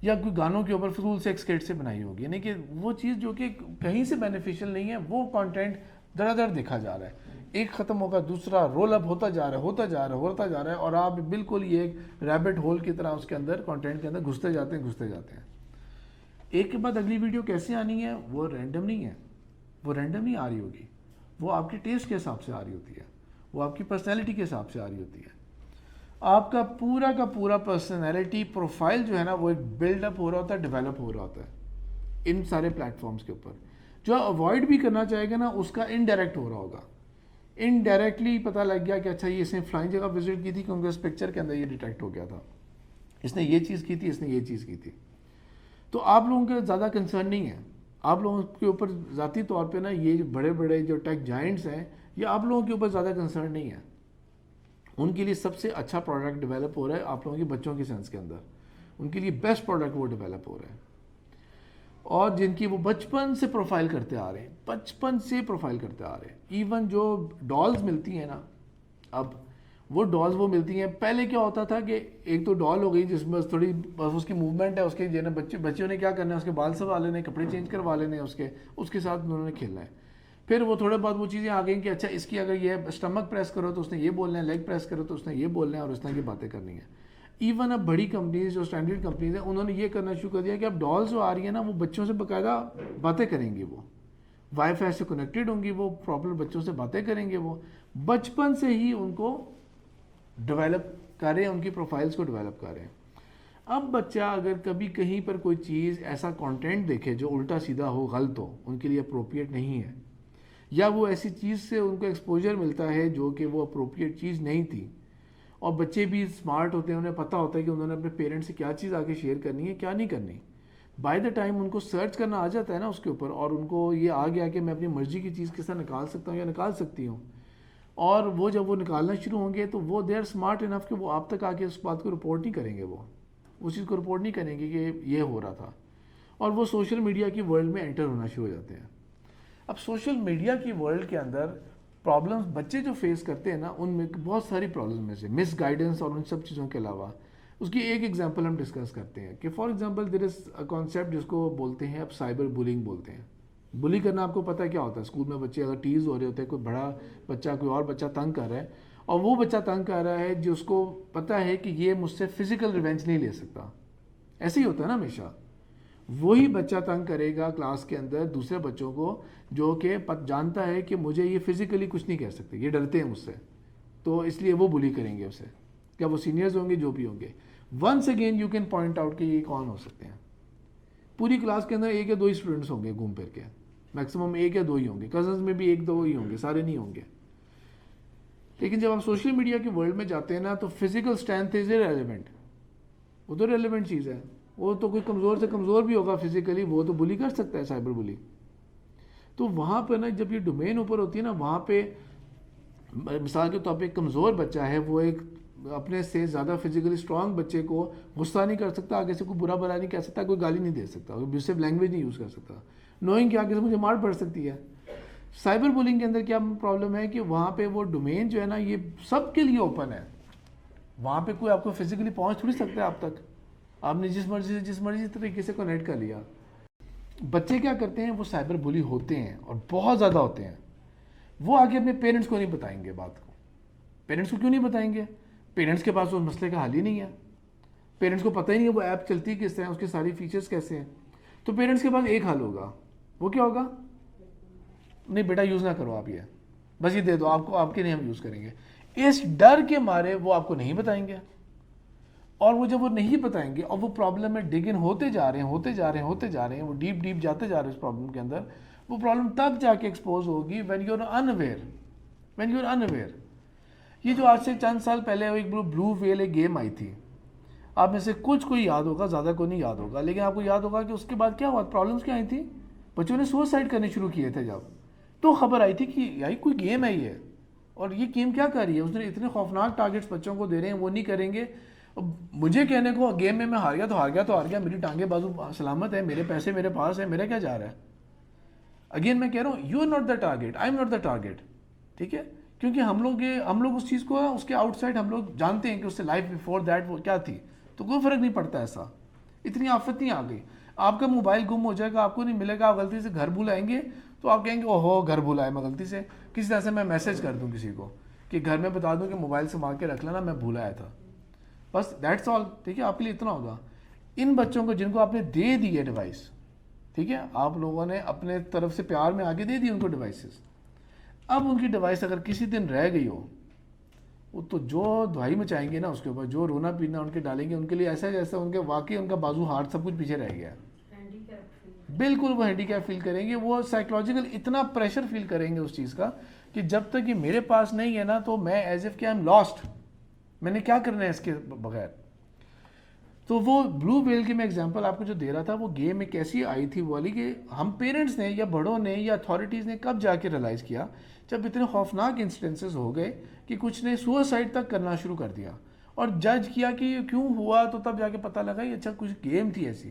یا کوئی گانوں کے اوپر فضول سے ایکسکیٹ سے بنائی ہوگی, یعنی کہ وہ چیز جو کہ کہیں سے بینیفیشل نہیں ہے, وہ کانٹینٹ در در دیکھا جا رہا ہے. ایک ختم ہوگا دوسرا رول اپ ہوتا جا رہا ہے, اور آپ بالکل یہ ایک ریبٹ ہول کی طرح اس کے اندر کانٹینٹ کے اندر گھستے جاتے ہیں. ایک کے بعد اگلی ویڈیو کیسے آنی ہے وہ رینڈم نہیں ہے, وہ رینڈم نہیں آ رہی ہوگی, وہ آپ کے ٹیسٹ کے حساب سے آ رہی ہوتی ہے, وہ آپ کی پرسنالٹی کے حساب سے آ رہی ہوتی ہے. آپ کا پورا پرسنالٹی پروفائل جو ہے نا وہ ایک بلڈ اپ ہو رہا ہوتا ہے, ڈیولپ ہو رہا ہوتا ہے ان سارے پلیٹ فارمز کے اوپر. جو اوائڈ بھی کرنا چاہے گا نا اس کا انڈائریکٹ ہو رہا ہوگا, انڈائریکٹلی پتہ لگ گیا کہ اچھا یہ اس نے فلائنگ جگہ وزٹ کی تھی کیونکہ اس پکچر کے اندر یہ ڈیٹیکٹ ہو گیا تھا, اس نے یہ چیز کی تھی, اس نے یہ چیز کی تھی. تو آپ لوگوں کے زیادہ کنسرن نہیں ہے, آپ لوگوں کے اوپر ذاتی طور پہ نا یہ جو بڑے جو ٹیک جائنٹس ہیں یہ آپ لوگوں کے اوپر زیادہ کنسرن نہیں ہے. ان کے لیے سب سے اچھا پروڈکٹ ڈیولپ ہو رہا ہے آپ لوگوں کے بچوں کی سینس کے اندر, ان کے لیے بیسٹ پروڈکٹ وہ ڈیولپ ہو رہا ہے. اور جن کی وہ بچپن سے پروفائل کرتے آ رہے ہیں, ایون جو ڈالز ملتی ہیں نا, اب وہ ڈالز وہ ملتی ہیں, پہلے کیا ہوتا تھا کہ ایک تو ڈال ہو گئی جس میں تھوڑی بس اس کی موومنٹ ہے, اس کے جو بچوں نے کیا کرنا ہے, اس کے بال سنبھال لینے, کپڑے چینج کروا لینے, اس کے ساتھ انہوں نے کھیلنا ہے. پھر وہ تھوڑے بعد وہ چیزیں آ گئیں کہ اچھا اس کی اگر یہ اسٹمک پریس کرو تو اس نے یہ بولنا ہے, لیگ پریس کرو تو اس نے یہ بولنا ہے, اور اس طرح کی باتیں کرنی ہیں. ایون اب بڑی کمپنیز جو اسٹینڈرڈ کمپنیز ہیں انہوں نے یہ کرنا شروع کر دیا کہ اب ڈالز جو آ رہی ہیں نا وہ بچوں سے باقاعدہ باتیں کریں گی, وہ وائی فائی سے کنیکٹڈ ہوں گی, وہ پراپر بچوں سے باتیں کریں گے, وہ بچپن سے ہی ان کو ڈیولپ کر رہے ہیں, ان کی پروفائلز کو ڈیولپ کر رہے ہیں. اب بچہ اگر کبھی کہیں پر کوئی چیز ایسا کانٹینٹ دیکھے جو الٹا سیدھا ہو, غلط ہو, ان کے لیے اپروپریٹ نہیں ہے, یا وہ ایسی چیز سے ان کو ایکسپوجر ملتا ہے جو کہ وہ اپروپریٹ چیز نہیں تھی, اور بچے بھی اسمارٹ ہوتے ہیں, انہیں پتہ ہوتا ہے کہ انہوں نے اپنے پیرنٹ سے کیا چیز آگے شیئر کرنی ہے کیا نہیں کرنی. بائی دا ٹائم ان کو سرچ کرنا آ جاتا ہے نا اس کے اوپر, اور ان کو یہ آ گیا کہ میں اپنی مرضی کی چیز کس طرح نکال سکتا ہوں یا نکال سکتی ہوں, اور وہ جب وہ نکالنا شروع ہوں گے تو وہ دے آر اسمارٹ انف کہ وہ آپ تک آ کے اس بات کو رپورٹ نہیں کریں گے, وہ اس چیز کو رپورٹ نہیں کریں گے کہ یہ ہو رہا تھا, اور وہ سوشل میڈیا کی ورلڈ میں انٹر ہونا شروع ہو جاتے ہیں. اب سوشل میڈیا کی ورلڈ کے اندر پرابلمس بچے جو فیس کرتے ہیں نا, ان میں بہت ساری پرابلم میں سے مس گائیڈنس اور ان سب چیزوں کے علاوہ اس کی ایک ایگزامپل ہم ڈسکس کرتے ہیں کہ for example there is a concept جس کو بولتے ہیں اب سائبر بولنگ بولتے ہیں. بلی کرنا آپ کو پتہ ہے کیا ہوتا ہے, اسکول میں بچے اگر ٹیز ہو رہے ہوتے ہیں, کوئی بڑا بچہ کوئی اور بچہ تنگ کر رہا ہے, اور وہ بچہ تنگ کر رہا ہے جس کو پتہ ہے کہ یہ مجھ سے فزیکل ریونج نہیں لے سکتا, ایسے ہی ہوتا ہے نا ہمیشہ, وہی بچہ تنگ کرے گا کلاس کے اندر دوسرے بچوں کو جو کہ جانتا ہے کہ مجھے یہ فزیکلی کچھ نہیں کہہ سکتے, یہ ڈرتے ہیں مجھ سے, تو اس لیے وہ بلی کریں گے اسے, کیا وہ سینئرز ہوں گے جو بھی ہوں گے. Once again you can point out کہ یہ کون ہو سکتے ہیں. پوری کلاس کے اندر ایک یا دو ہی اسٹوڈنٹس ہوں گے گھوم پھر کے, میکسیمم ایک یا دو ہی ہوں گے, کزنس میں بھی ایک دو ہی ہوں گے, سارے نہیں ہوں گے. لیکن جب آپ سوشل میڈیا کے ورلڈ میں جاتے ہیں نا تو فزیکل اسٹرینتھ از ریلیونٹ, وہ تو ریلیونٹ چیز ہے. وہ تو کوئی کمزور سے کمزور بھی ہوگا فزیکلی, وہ تو بلی کر سکتا ہے, سائبر بلی. تو وہاں پہ نا جب یہ ڈومین اوپر ہوتی ہے نا, وہاں پہ مثال کے طور پہ ایک کمزور بچہ ہے, وہ ایک اپنے سے زیادہ فزیکلی اسٹرانگ بچے کو غصہ نہیں کر سکتا, آگے سے کوئی برا بھلا نہیں کہہ سکتا, کوئی گالی نہیں دے سکتا, ابیوسو لینگویج نہیں یوز کر سکتا, نوئنگ کہ آگے سے مجھے مار پڑ سکتی ہے. سائبر بولنگ کے اندر کیا پرابلم ہے کہ وہاں پہ وہ ڈومین جو ہے نا یہ سب کے لیے اوپن ہے. وہاں پہ کوئی آپ کو فزیکلی پہنچ تھوڑی سکتا ہے آپ تک, آپ نے جس مرضی طریقے سے کنیکٹ کر لیا. بچے کیا کرتے ہیں, وہ سائبر بلی ہوتے ہیں اور بہت زیادہ ہوتے ہیں. وہ آگے اپنے پیرنٹس کو نہیں بتائیں گے بات کو. پیرنٹس کو کیوں نہیں بتائیں گے؟ پیرنٹس کے پاس اس مسئلے کا حل ہی نہیں ہے. پیرنٹس کو پتہ ہی نہیں ہے وہ ایپ چلتی کس طرح, اس کے ساری فیچرز کیسے ہیں. تو پیرنٹس کے پاس ایک حل ہوگا, وہ کیا ہوگا, نہیں بیٹا یوز نہ کرو آپ, یہ بس یہ دے دو آپ کو, آپ کے نہیں ہم یوز کریں گے. اس ڈر کے مارے وہ آپ کو نہیں بتائیں گے. اور وہ جب وہ نہیں بتائیں گے اور وہ پرابلم میں ڈگ ان ہوتے جا رہے ہیں, وہ ڈیپ جاتے جا رہے ہیں اس پرابلم کے اندر, وہ پرابلم تب جا کے ایکسپوز ہوگی وین یو آر انویئر. یہ جو آج سے چند سال پہلے ایک بلو ویل ایک گیم آئی تھی, آپ میں سے کچھ کو یاد ہوگا, زیادہ کو نہیں یاد ہوگا, لیکن آپ کو یاد ہوگا کہ اس کے بعد کیا ہوا, پرابلمس کیا آئی تھی, بچوں نے سوسائڈ کرنے شروع کیے تھے. جب تو خبر آئی تھی کہ یار کوئی گیم ہے یہ, اور یہ گیم کیا کر رہی ہے, اس نے اتنے خوفناک ٹارگیٹس بچوں کو دے رہے ہیں, وہ نہیں کریں گے. مجھے کہنے کو گیم میں ہار گیا, میری ٹانگیں بازو سلامت ہے, میرے پیسے میرے پاس ہیں, میرا کیا جا رہا ہے. اگین میں کہہ رہا ہوں, you are not the target, I am not the target. ٹھیک ہے, کیونکہ ہم لوگ اس چیز کو, اس کے آؤٹ سائڈ ہم لوگ جانتے ہیں کہ اس سے لائف بیفور دیٹ وہ کیا تھی, تو کوئی فرق نہیں پڑتا. ایسا اتنی آفت نہیں آ گئی. آپ کا موبائل گم ہو جائے گا, آپ کو نہیں ملے گا, آپ غلطی سے گھر بھلائیں گے تو آپ کہیں گے اوہو گھر بھولا ہے میں غلطی سے. کسی طرح سے میں میسج کر دوں کسی کو کہ گھر میں بتا دوں کہ موبائل سنبھال کے رکھ لینا, میں بھولا آیا تھا, بس دیٹس آل. ٹھیک ہے, آپ کے لیے اتنا ہوگا. ان بچوں کو جن کو آپ نے دے دی ہے ڈیوائس, ٹھیک ہے, آپ لوگوں نے اپنے طرف سے پیار میں آگے دے دی ان کو ڈیوائسز. اب ان کی ڈیوائس اگر کسی دن رہ گئی ہو, وہ تو جو دہائی مچائیں گے نا اس کے اوپر, جو رونا پینا ان کے ڈالیں گے, ان کے لیے ایسا جیسا ان کے واقعی ان کا بازو ہاتھ سب کچھ پیچھے رہ گیا. بالکل وہ ہینڈی کیپ فیل کریں گے, وہ سائیکولوجیکل اتنا پریشر فیل کریں گے اس چیز کا کہ جب تک یہ میرے پاس نہیں ہے نا تو میں ایز اف کہ آئی ایم لاسٹ, میں نے کیا کرنا ہے اس کے بغیر. تو وہ بلو ویل کی میں ایگزامپل آپ کو جو دے رہا تھا, وہ گیم ایک ایسی آئی تھی والی کہ ہم پیرنٹس نے یا بڑوں نے یا اتھارٹیز نے کب جا کے ریلائز کیا, جب اتنے خوفناک انسٹنسز ہو گئے کہ کچھ نے سوسائڈ تک کرنا شروع کر دیا, اور جج کیا کہ یہ کیوں ہوا, تو تب جا کے پتہ لگا یہ اچھا کچھ گیم تھی ایسی.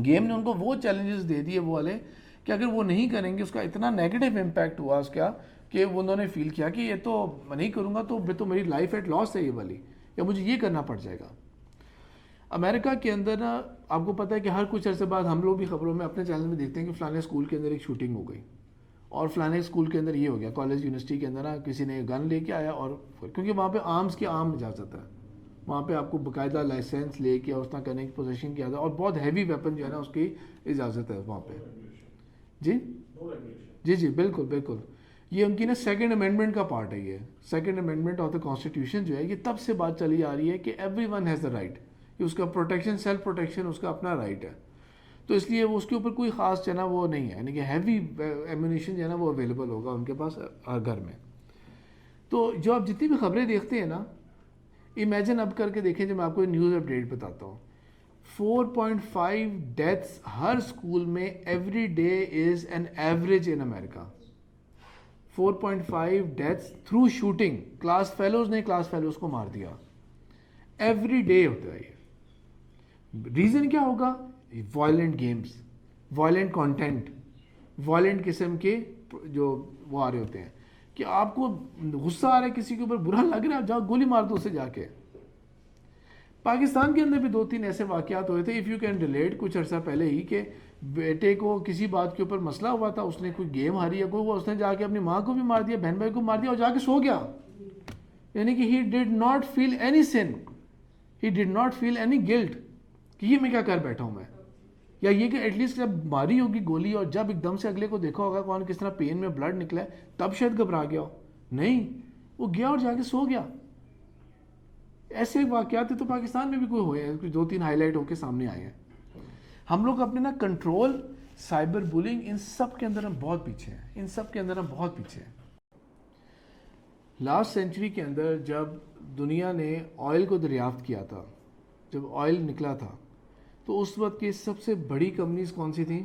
گیم نے ان کو وہ چیلنجز دے دیے وہ والے کہ اگر وہ نہیں کریں گے اس کا اتنا نیگیٹو امپیکٹ ہوا اس کا کہ انہوں نے فیل کیا کہ یہ تو میں نہیں کروں گا تو میری لائف ایٹ لاس ہے یہ والی, یا مجھے یہ کرنا پڑ جائے گا. امریکہ کے اندر نا آپ کو پتہ ہے کہ ہر کچھ عرصے بعد ہم لوگ بھی خبروں میں اپنے چینل میں دیکھتے ہیں کہ فلانے اسکول کے اندر ایک شوٹنگ ہو گئی, اور فلانے اسکول کے اندر یہ ہو گیا, کالج یونیورسٹی کے اندر نا کسی نے گن لے کے آیا, اور کیونکہ وہاں پہ آرمس کی عام اجازت ہے, وہاں پہ آپ کو باقاعدہ لائسنس لے کے اور اس طرح کرنے کی پوزیشن کی اجازت, اور بہت ہیوی ویپن جو ہے نا اس کی اجازت ہے وہاں پہ. جی بالکل. یہ ان کی نا سیکنڈ امینڈمنٹ کا پارٹ ہے. یہ second amendment of the constitution جو ہے یہ تب سے بات چلی آ رہی ہے کہ every one has the right, کہ اس کا پروٹیکشن, سیلف پروٹیکشن اس کا اپنا رائٹ ہے. تو اس لیے وہ اس کے اوپر کوئی خاص جو ہے نا وہ نہیں ہے, یعنی کہ ہیوی ایمونیشن جو ہے نا وہ اویلیبل ہوگا ان کے پاس ہر گھر میں. تو جو آپ جتنی بھی خبریں دیکھتے ہیں نا, امیجن اب کر کے دیکھیں, جو میں آپ کو نیوز اپڈیٹ بتاتا ہوں, 4.5 ڈیتھس ہر اسکول میں every day is an average in America. 4.5 deaths through shooting, class fellows نے کلاس فیلوز کو مار دیا, ایوری ڈے ہوتا ہے یہ. ریزن کیا ہوگا؟ Violent games, violent content, violent قسم کے جو وہ آ رہے ہوتے ہیں کہ آپ کو غصہ آ رہا ہے کسی کے اوپر, برا لگ رہا ہے, جاؤ گولی مار دو اسے جا کے. پاکستان کے اندر بھی 2-3 ایسے واقعات ہوئے تھے, اف یو کین ریلیٹ, کچھ عرصہ پہلے ہی, کہ بیٹے کو کسی بات کے اوپر مسئلہ ہوا تھا, اس نے کوئی گیم ہاری ہے کوئی, اس نے جا کے اپنی ماں کو بھی مار دیا, بہن بھائی کو مار دیا, اور جا کے سو گیا. یعنی کہ he did not feel any sin, he did not feel any guilt کہ یہ میں کیا کر بیٹھا ہوں میں, یا یہ کہ ایٹ لیسٹ جب ماری ہوگی گولی اور جب ایک دم سے اگلے کو دیکھا ہوگا کون کس طرح پین میں بلڈ نکلا ہے تب شاید گھبرا گیا ہو. نہیں, وہ گیا اور جا کے سو گیا. ایسے واقعات تو پاکستان میں بھی کوئی ہوئے ہیں, 2-3 ہائی لائٹ ہو کے سامنے آئے ہیں. ہم لوگ اپنے نا کنٹرول, سائبر بولنگ, ان سب کے اندر ہم بہت پیچھے ہیں, ان سب کے اندر ہم بہت پیچھے ہیں. لاسٹ سینچری کے اندر جب دنیا نے آئل کو دریافت کیا تھا, جب آئل نکلا تھا, تو اس وقت کی سب سے بڑی کمپنیز کون سی تھیں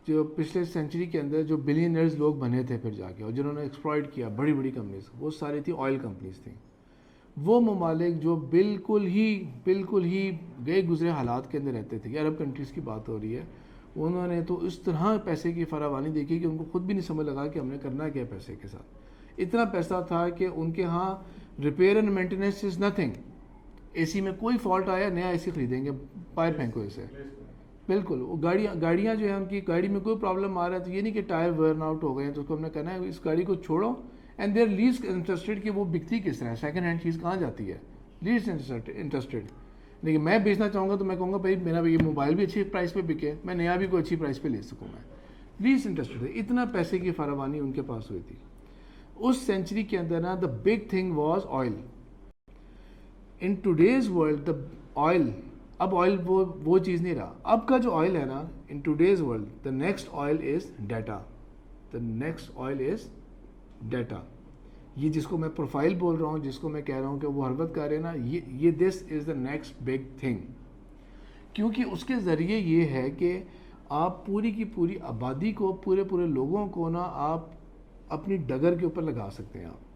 جو پچھلے سینچری کے اندر جو بلینئرز لوگ بنے تھے پھر جا کے, اور جنہوں نے ایکسپلائٹ کیا بڑی بڑی کمپنیز, وہ ساری تھی آئل کمپنیز تھیں. وہ ممالک جو بالکل ہی گئے گزرے حالات کے اندر رہتے تھے, عرب کنٹریز کی بات ہو رہی ہے, انہوں نے تو اس طرح پیسے کی فراوانی دیکھی کہ ان کو خود بھی نہیں سمجھ لگا کہ ہم نے کرنا کیا پیسے کے ساتھ. اتنا پیسہ تھا کہ ان کے ہاں repair and maintenance is nothing. A C میں کوئی فالٹ آیا, نیا اے سی خریدیں گے, باہر پھینکو اسے. بالکل, وہ گاڑیاں جو ہے ان کی گاڑی میں کوئی پرابلم آ رہا ہے تو یہ نہیں کہ ٹائر ورن آؤٹ ہو گئے ہیں تو اس کو ہم نے کہنا ہے اس گاڑی کو چھوڑو, and they are least interested کہ وہ بکتی کس طرح ہے, سیکنڈ ہینڈ چیز کہاں جاتی ہے, لیسٹ انٹرسٹیڈ. لیکن میں بیچنا چاہوں گا تو میں کہوں گا بھائی میرا یہ موبائل بھی اچھی پرائس پہ بکے, میں نیا بھی کوئی اچھی پرائس پہ لے سکوں. میں لیسٹ انٹرسٹیڈ ہے. اتنا پیسے کی فراوانی ان کے پاس ہوئی تھی. اس سینچری کے اندر نا the big thing was oil. In today's world the oil, اب آئل وہ چیز نہیں رہا. اب کا جو آئل ہے نا in today's world, the next oil is data. The next oil is data. یہ جس کو میں پروفائل بول رہا ہوں, جس کو میں کہہ رہا ہوں کہ وہ ہر وقت کر رہے ہیں نا, یہ دس is the next big thing. کیونکہ اس کے ذریعے یہ ہے کہ آپ پوری کی پوری آبادی کو, پورے لوگوں کو نا آپ اپنی ڈگر کے اوپر لگا سکتے ہیں. آپ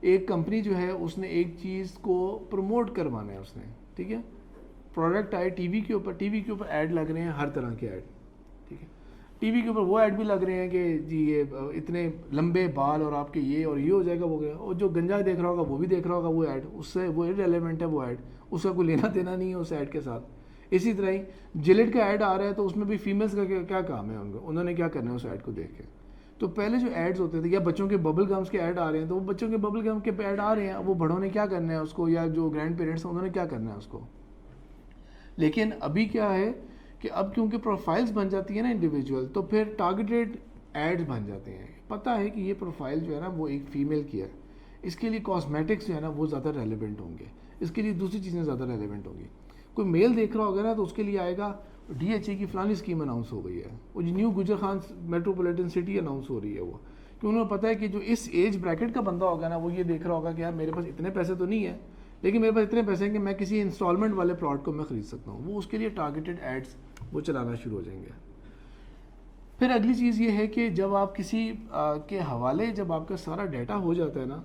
ایک کمپنی جو ہے اس نے ایک چیز کو پروموٹ کروانا ہے, اس نے, ٹھیک ہے, پروڈکٹ آئے ٹی وی کے اوپر ایڈ لگ رہے ہیں, ہر طرح کے ایڈ, ٹھیک ہے. ٹی وی کے اوپر وہ ایڈ بھی لگ رہے ہیں کہ جی یہ اتنے لمبے بال اور آپ کے یہ اور یہ ہو جائے گا, وہ گیا. اور جو گنجا دیکھ رہا ہوگا وہ بھی دیکھ رہا ہوگا وہ ایڈ, اس سے وہ ریلیونٹ ہے وہ ایڈ, اس کا کوئی لینا دینا نہیں ہے اس ایڈ کے ساتھ. اسی طرح ہی جلیٹ کا ایڈ آ رہا ہے تو اس میں بھی فیمیلز کا کیا کام ہے, انہوں نے کیا کرنا ہے اس ایڈ کو دیکھ کے. تو پہلے جو ایڈز ہوتے تھے, یا بچوں کے ببل گمس کے ایڈ آ رہے ہیں تو وہ بچوں کے ببل گم کے ایڈ آ رہے ہیں, وہ بڑوں نے کیا کرنا ہے اس کو, یا جو گرینڈ پیرنٹس ہیں انہوں نے کیا کرنا ہے اس کو. لیکن ابھی کیا ہے کہ اب کیونکہ پروفائلز بن جاتی ہیں نا انڈیویجول, تو پھر ٹارگیٹڈ ایڈز بن جاتے ہیں. پتہ ہے کہ یہ پروفائل جو ہے نا وہ ایک فیمیل کی ہے, اس کے لیے کاسمیٹکس جو ہے نا وہ زیادہ ریلیونٹ ہوں گے, اس کے لیے دوسری چیزیں زیادہ ریلیونٹ ہوں گی. کوئی میل دیکھ رہا ہوگا نا تو اس کے لیے آئے گا ڈی ایچ اے کی فلانی اسکیم اناؤنس ہو گئی ہے, وہ جو نیو گجر خان میٹروپولیٹن سٹی اناؤنس ہو رہی ہے, وہ کہ انہوں نے پتہ ہے کہ جو اس ایج بریکٹ کا بندہ ہوگا نا وہ یہ دیکھ رہا ہوگا کہ یار میرے پاس اتنے پیسے تو نہیں ہے, لیکن میرے پاس اتنے پیسے ہیں کہ میں کسی انسٹالمنٹ والے پلاٹ کو میں خرید سکتا ہوں. وہ اس کے لیے ٹارگیٹڈ ایڈس وہ چلانا شروع ہو جائیں گے. پھر اگلی چیز یہ ہے کہ جب آپ کسی کے حوالے, جب آپ کا سارا ڈیٹا ہو جاتا ہے نا,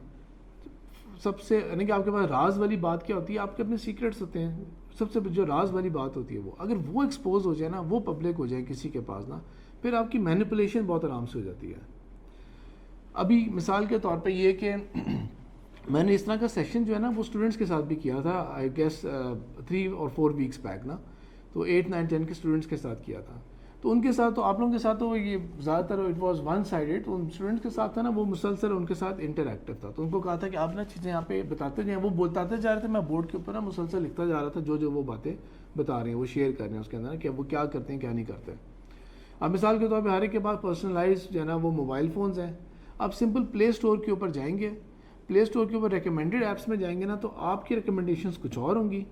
سب سے یعنی کہ آپ کے پاس راز والی بات کیا ہوتی ہے, آپ کے اپنے سیکرٹس ہوتے ہیں. سب سے جو راز والی بات ہوتی ہے وہ اگر وہ ایکسپوز ہو جائے نا, وہ پبلک ہو جائے کسی کے پاس نا, پھر آپ کی مینیپولیشن بہت آرام سے ہو جاتی ہے. ابھی مثال کے طور پہ یہ کہ میں نے اس طرح کا سیشن جو ہے نا وہ اسٹوڈنٹس کے ساتھ بھی کیا تھا, I guess 3 or 4 weeks back نا, تو 8, 9, 10 کے اسٹوڈنٹس کے ساتھ کیا تھا. تو ان کے ساتھ, تو آپ لوگوں کے ساتھ تو یہ زیادہ تر اٹ واز ون سائڈیڈ. تو اسٹوڈنٹس کے ساتھ تھا نا وہ مسلسل ان کے ساتھ انٹریکٹیو تھا. تو ان کو کہا تھا کہ آپ نا چیزیں یہاں پہ بتاتے جائیں, وہ بتاتے جا رہے تھے, میں بورڈ کے اوپر نا مسلسل لکھتا جا رہا تھا جو وہ باتیں بتا رہے ہیں وہ شیئر کر رہے ہیں اس کے اندر کہ وہ کیا کرتے ہیں کیا نہیں کرتے. اب مثال کے طور پہ ہر ایک کے پاس پرسنلائز جو ہے نا وہ موبائل فونز ہیں. آپ سمپل پلے اسٹور کے اوپر جائیں گے, پلے اسٹور کے اوپر ریکمینڈیڈ ایپس میں جائیں گے نا, تو آپ کی ریکمنڈیشنز کچھ اور ہوں گی,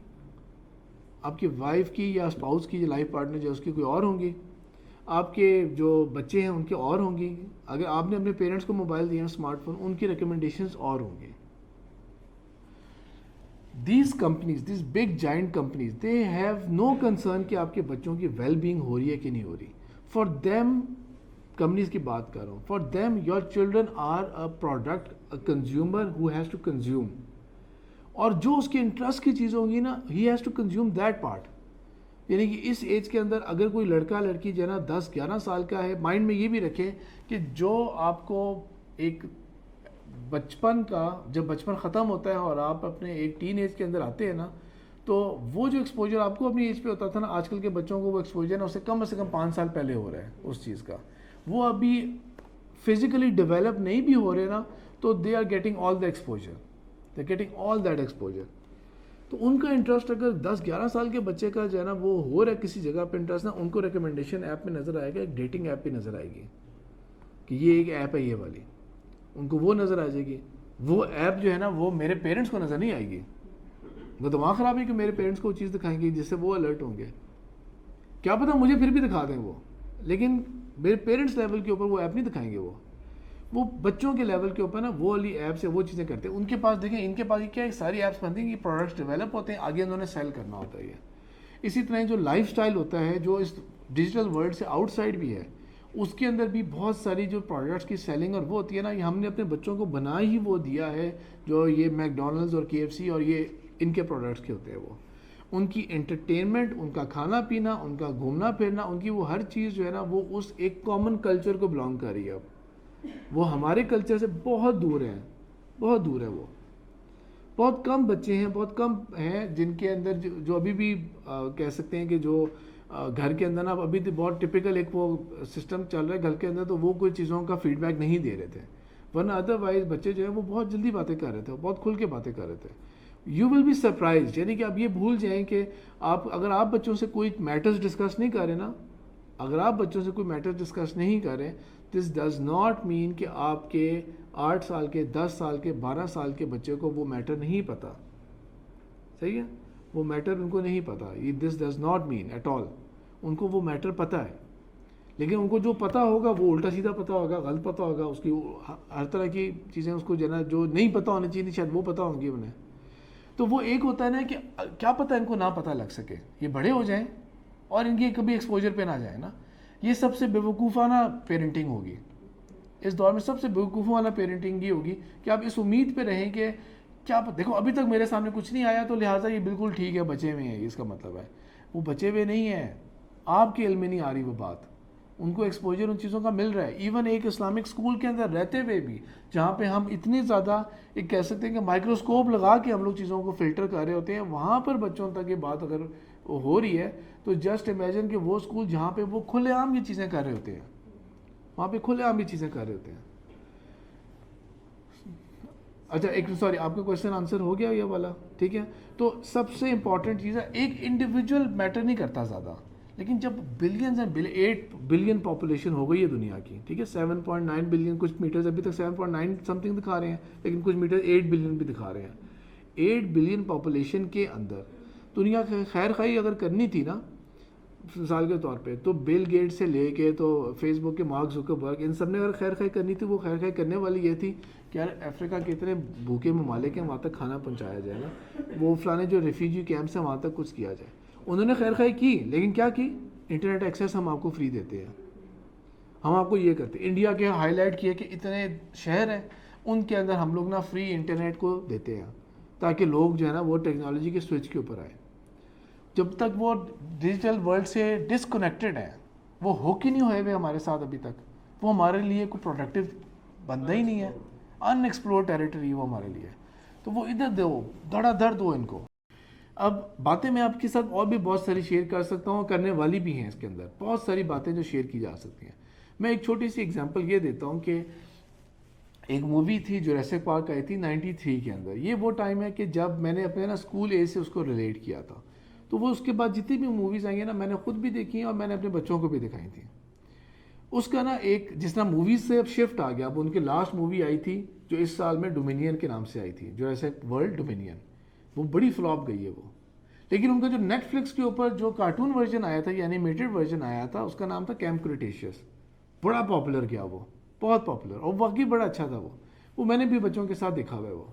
آپ کی وائف کی یا اسپاؤس کی جو لائف پارٹنر جو اس کی کوئی اور ہوں گی, آپ کے جو بچے ہیں ان کے اور ہوں گی. اگر آپ نے اپنے پیرنٹس کو موبائل دیا اسمارٹ فون, ان کی ریکمنڈیشنز اور ہوں گی. These companies, these big giant companies, they have no concern کہ آپ کے بچوں کی ویل بینگ ہو رہی ہے کہ نہیں ہو رہی. فار دیم, کمپنیز کی بات کر رہا ہوں, for them your children are a product, a consumer who has to consume. اور جو اس کے انٹرسٹ کی چیزیں ہوں گی نا, he has to consume that part. یعنی کہ اس ایج کے اندر اگر کوئی لڑکا لڑکی جو ہے نا 10-11 سال کا ہے, مائنڈ میں یہ بھی رکھیں کہ جو آپ کو ایک بچپن کا, جب بچپن ختم ہوتا ہے اور آپ اپنے ایک ٹین ایج کے اندر آتے ہیں نا, تو وہ جو ایکسپوجر آپ کو اپنی ایج پہ ہوتا تھا نا, آج کل کے بچوں کو وہ ایکسپوجر نا اس سے کم 5 سال پہلے ہو رہا ہے اس چیز کا. وہ ابھی فزیکلی ڈیولپ نہیں بھی ہو رہے نا, تو they are getting all the exposure, they are getting all that exposure. تو ان کا انٹرسٹ اگر 10-11 سال کے بچے کا جو ہے نا وہ ہو رہا ہے کسی جگہ پہ انٹرسٹ نا، ان کو ریکمنڈیشن ایپ میں نظر آئے گا، ایک ڈیٹنگ ایپ پہ نظر آئے گی کہ یہ ایک ایپ ہے یہ والی، ان کو وہ نظر آ جائے گی. وہ ایپ جو ہے نا وہ میرے پیرنٹس کو نظر نہیں آئے گی. وہ دماغ خراب ہے کہ میرے پیرنٹس کو وہ چیز دکھائیں گے جس سے وہ الرٹ ہوں گے. کیا پتہ مجھے پھر بھی دکھا دیں وہ، لیکن میرے پیرنٹس لیول کے اوپر وہ ایپ نہیں دکھائیں گے. وہ بچوں کے لیول کے اوپر نا وہ والی ایپ سے وہ چیزیں کرتے ہیں. ان کے پاس دیکھیں، ان کے پاس کیا ساری ایپس بنتی ہیں کہ پروڈکٹس ڈیولپ ہوتے ہیں، آگے انہوں نے سیل کرنا ہوتا ہے. اسی طرح جو لائف سٹائل ہوتا ہے جو اس ڈیجیٹل ورلڈ سے آؤٹ سائڈ بھی ہے، اس کے اندر بھی بہت ساری جو پروڈکٹس کی سیلنگ اور وہ ہوتی ہے نا، یہ ہم نے اپنے بچوں کو بنا ہی وہ دیا ہے جو یہ میک ڈونلڈز اور KFC اور یہ ان کے پروڈکٹس کے ہوتے ہیں. وہ ان کی انٹرٹینمنٹ، ان کا کھانا پینا، ان کا گھومنا پھرنا، ان کی وہ ہر چیز جو ہے نا وہ اس ایک کامن کلچر کو بلانگ کر رہی ہے. اب وہ ہمارے کلچر سے بہت دور ہیں، بہت دور ہے. وہ بہت کم بچے ہیں، بہت کم ہیں جن کے اندر جو ابھی بھی کہہ سکتے ہیں کہ جو گھر کے اندر نا ابھی تو بہت ٹپیکل ایک وہ سسٹم چل رہا ہے گھر کے اندر، تو وہ کوئی چیزوں کا فیڈ بیک نہیں دے رہے تھے. ورنہ ادروائز بچے جو ہے وہ بہت جلدی باتیں کر رہے تھے، بہت کھل کے باتیں کر رہے تھے. یو ول بی سرپرائز، یعنی کہ آپ یہ بھول جائیں کہ اگر آپ بچوں سے کوئی میٹرز ڈسکس نہیں کر رہے نا، اگر آپ بچوں سے کوئی میٹر ڈسکس نہیں کر رہے، دس ڈز ناٹ مین کہ آپ کے 8 سال کے، 10 سال کے، 12 سال کے بچے کو وہ میٹر نہیں پتہ. صحیح ہے، وہ میٹر ان کو نہیں پتہ. This does not mean at all, ان کو وہ میٹر پتہ ہے. لیکن ان کو جو پتہ ہوگا وہ الٹا سیدھا پتہ ہوگا، غلط پتہ ہوگا، اس کی ہر طرح کی چیزیں اس کو جو نہیں پتہ ہونے چاہیے شاید وہ پتہ ہوں گی انہیں. تو وہ ایک ہوتا ہے نا کہ کیا پتہ ان کو نہ پتہ لگ سکے، یہ بڑے ہو جائیں اور ان کی کبھی ایکسپوجر پہ نہ جائیں نا. یہ سب سے بیوقوفانہ پیرنٹنگ ہوگی اس دور میں. سب سے بیوقوفانہ پیرنٹنگ یہ ہوگی کہ آپ اس امید پہ رہیں کہ کیا دیکھو ابھی تک میرے سامنے کچھ نہیں آیا تو لہٰذا یہ بالکل ٹھیک ہے، بچے ہوئے ہیں. اس کا مطلب ہے وہ بچے ہوئے نہیں ہیں، آپ کے علم میں نہیں آ رہی وہ بات. ان کو ایکسپوجر ان چیزوں کا مل رہا ہے. ایون ایک اسلامک اسکول کے اندر رہتے ہوئے بھی، جہاں پہ ہم اتنی زیادہ ایک کہہ سکتے ہیں کہ مائکروسکوپ لگا کے ہم لوگ چیزوں کو فلٹر کر رہے ہوتے ہیں، وہاں پر بچوں تک یہ بات اگر ہو رہی ہے تو جسٹ امیجن کہ وہ اسکول جہاں پہ وہ کھلے عام یہ چیزیں کر رہے ہوتے ہیں، وہاں پہ کھلے عام یہ چیزیں کر رہے ہوتے ہیں. اچھا ایک سوری، آپ کا کویشچن آنسر ہو گیا یہ والا؟ ٹھیک ہے. تو سب سے امپورٹنٹ چیز ہے، ایک انڈیویجول میٹر نہیں کرتا زیادہ، لیکن جب بلینز اینڈ 8 بلین پاپولیشن ہو گئی ہے دنیا کی، ٹھیک ہے، 7.9 بلین، کچھ میٹرز ابھی تک 7.9 سم تھنگ دکھا رہے ہیں، لیکن کچھ میٹر 8 بلین بھی دکھا رہے ہیں. 8 بلین پاپولیشن کے اندر دنیا خیر خواہی اگر کرنی تھی نا مثال کے طور پہ، تو بل گیٹ سے لے کے تو فیس بک کے مارک زکربرگ، ان سب نے اگر خیر خواہی کرنی تھی، وہ خیر خواہی کرنے والی یہ تھی کہ یار افریقہ کے اتنے بھوکے ممالک ہیں وہاں تک کھانا پہنچایا جائے نا، وہ فلانے جو ریفیوجی کیمپس ہیں وہاں تک کچھ کیا جائے. انہوں نے خیر خواہی کی، لیکن کیا کی؟ انٹرنیٹ ایکسیس ہم آپ کو فری دیتے ہیں، ہم آپ کو یہ کرتے ہیں. انڈیا کے ہائی لائٹ کیے کہ اتنے شہر ہیں ان کے اندر ہم لوگ نا فری انٹرنیٹ کو دیتے ہیں تاکہ لوگ جو ہے نا وہ ٹیکنالوجی کے سوئچ کے اوپر آئے. جب تک وہ ڈیجیٹل ورلڈ سے ڈسکنیکٹڈ ہیں، وہ ہو کی نہیں ہوئے ہوئے ہمارے ساتھ ابھی تک، وہ ہمارے لیے کوئی پروڈکٹیو بندہ ہی نہیں ہے. ان ایکسپلور ٹیریٹری وہ ہمارے لیے. تو وہ ادھر دو دھڑا دھڑ دو ان کو. اب باتیں میں آپ کے ساتھ اور بھی بہت ساری شیئر کر سکتا ہوں، کرنے والی بھی ہیں. اس کے اندر بہت ساری باتیں جو شیئر کی جا سکتی ہیں. میں ایک چھوٹی سی ایگزامپل یہ دیتا ہوں کہ ایک مووی تھی جوریسک پارک آئی تھی 93 کے اندر. یہ وہ ٹائم ہے کہ جب میں نے اپنے نا اسکول ایج سے اس کو ریلیٹ کیا تھا. تو وہ اس کے بعد جتنی بھی موویز آئی ہیں نا میں نے خود بھی دیکھی ہیں اور میں نے اپنے بچوں کو بھی دکھائی تھیں. اس کا نا ایک جس طرح موویز سے اب شفٹ آ گیا. اب ان کی لاسٹ مووی آئی تھی جو اس سال میں ڈومینین کے نام سے آئی تھی، جوریسک ورلڈ ڈومینین. وہ بڑی فلاپ گئی ہے وہ. لیکن ان کا جو نیٹ فلکس کے اوپر جو کارٹون ورژن آیا تھا یا اینیمیٹڈ ورژن آیا تھا اس کا نام تھا کیمپ کریٹیشیس. بڑا پاپولر کیا وہ، بہت پاپولر، اور واقعی بڑا اچھا تھا وہ میں نے بھی بچوں کے ساتھ دیکھا ہوا ہے. وہ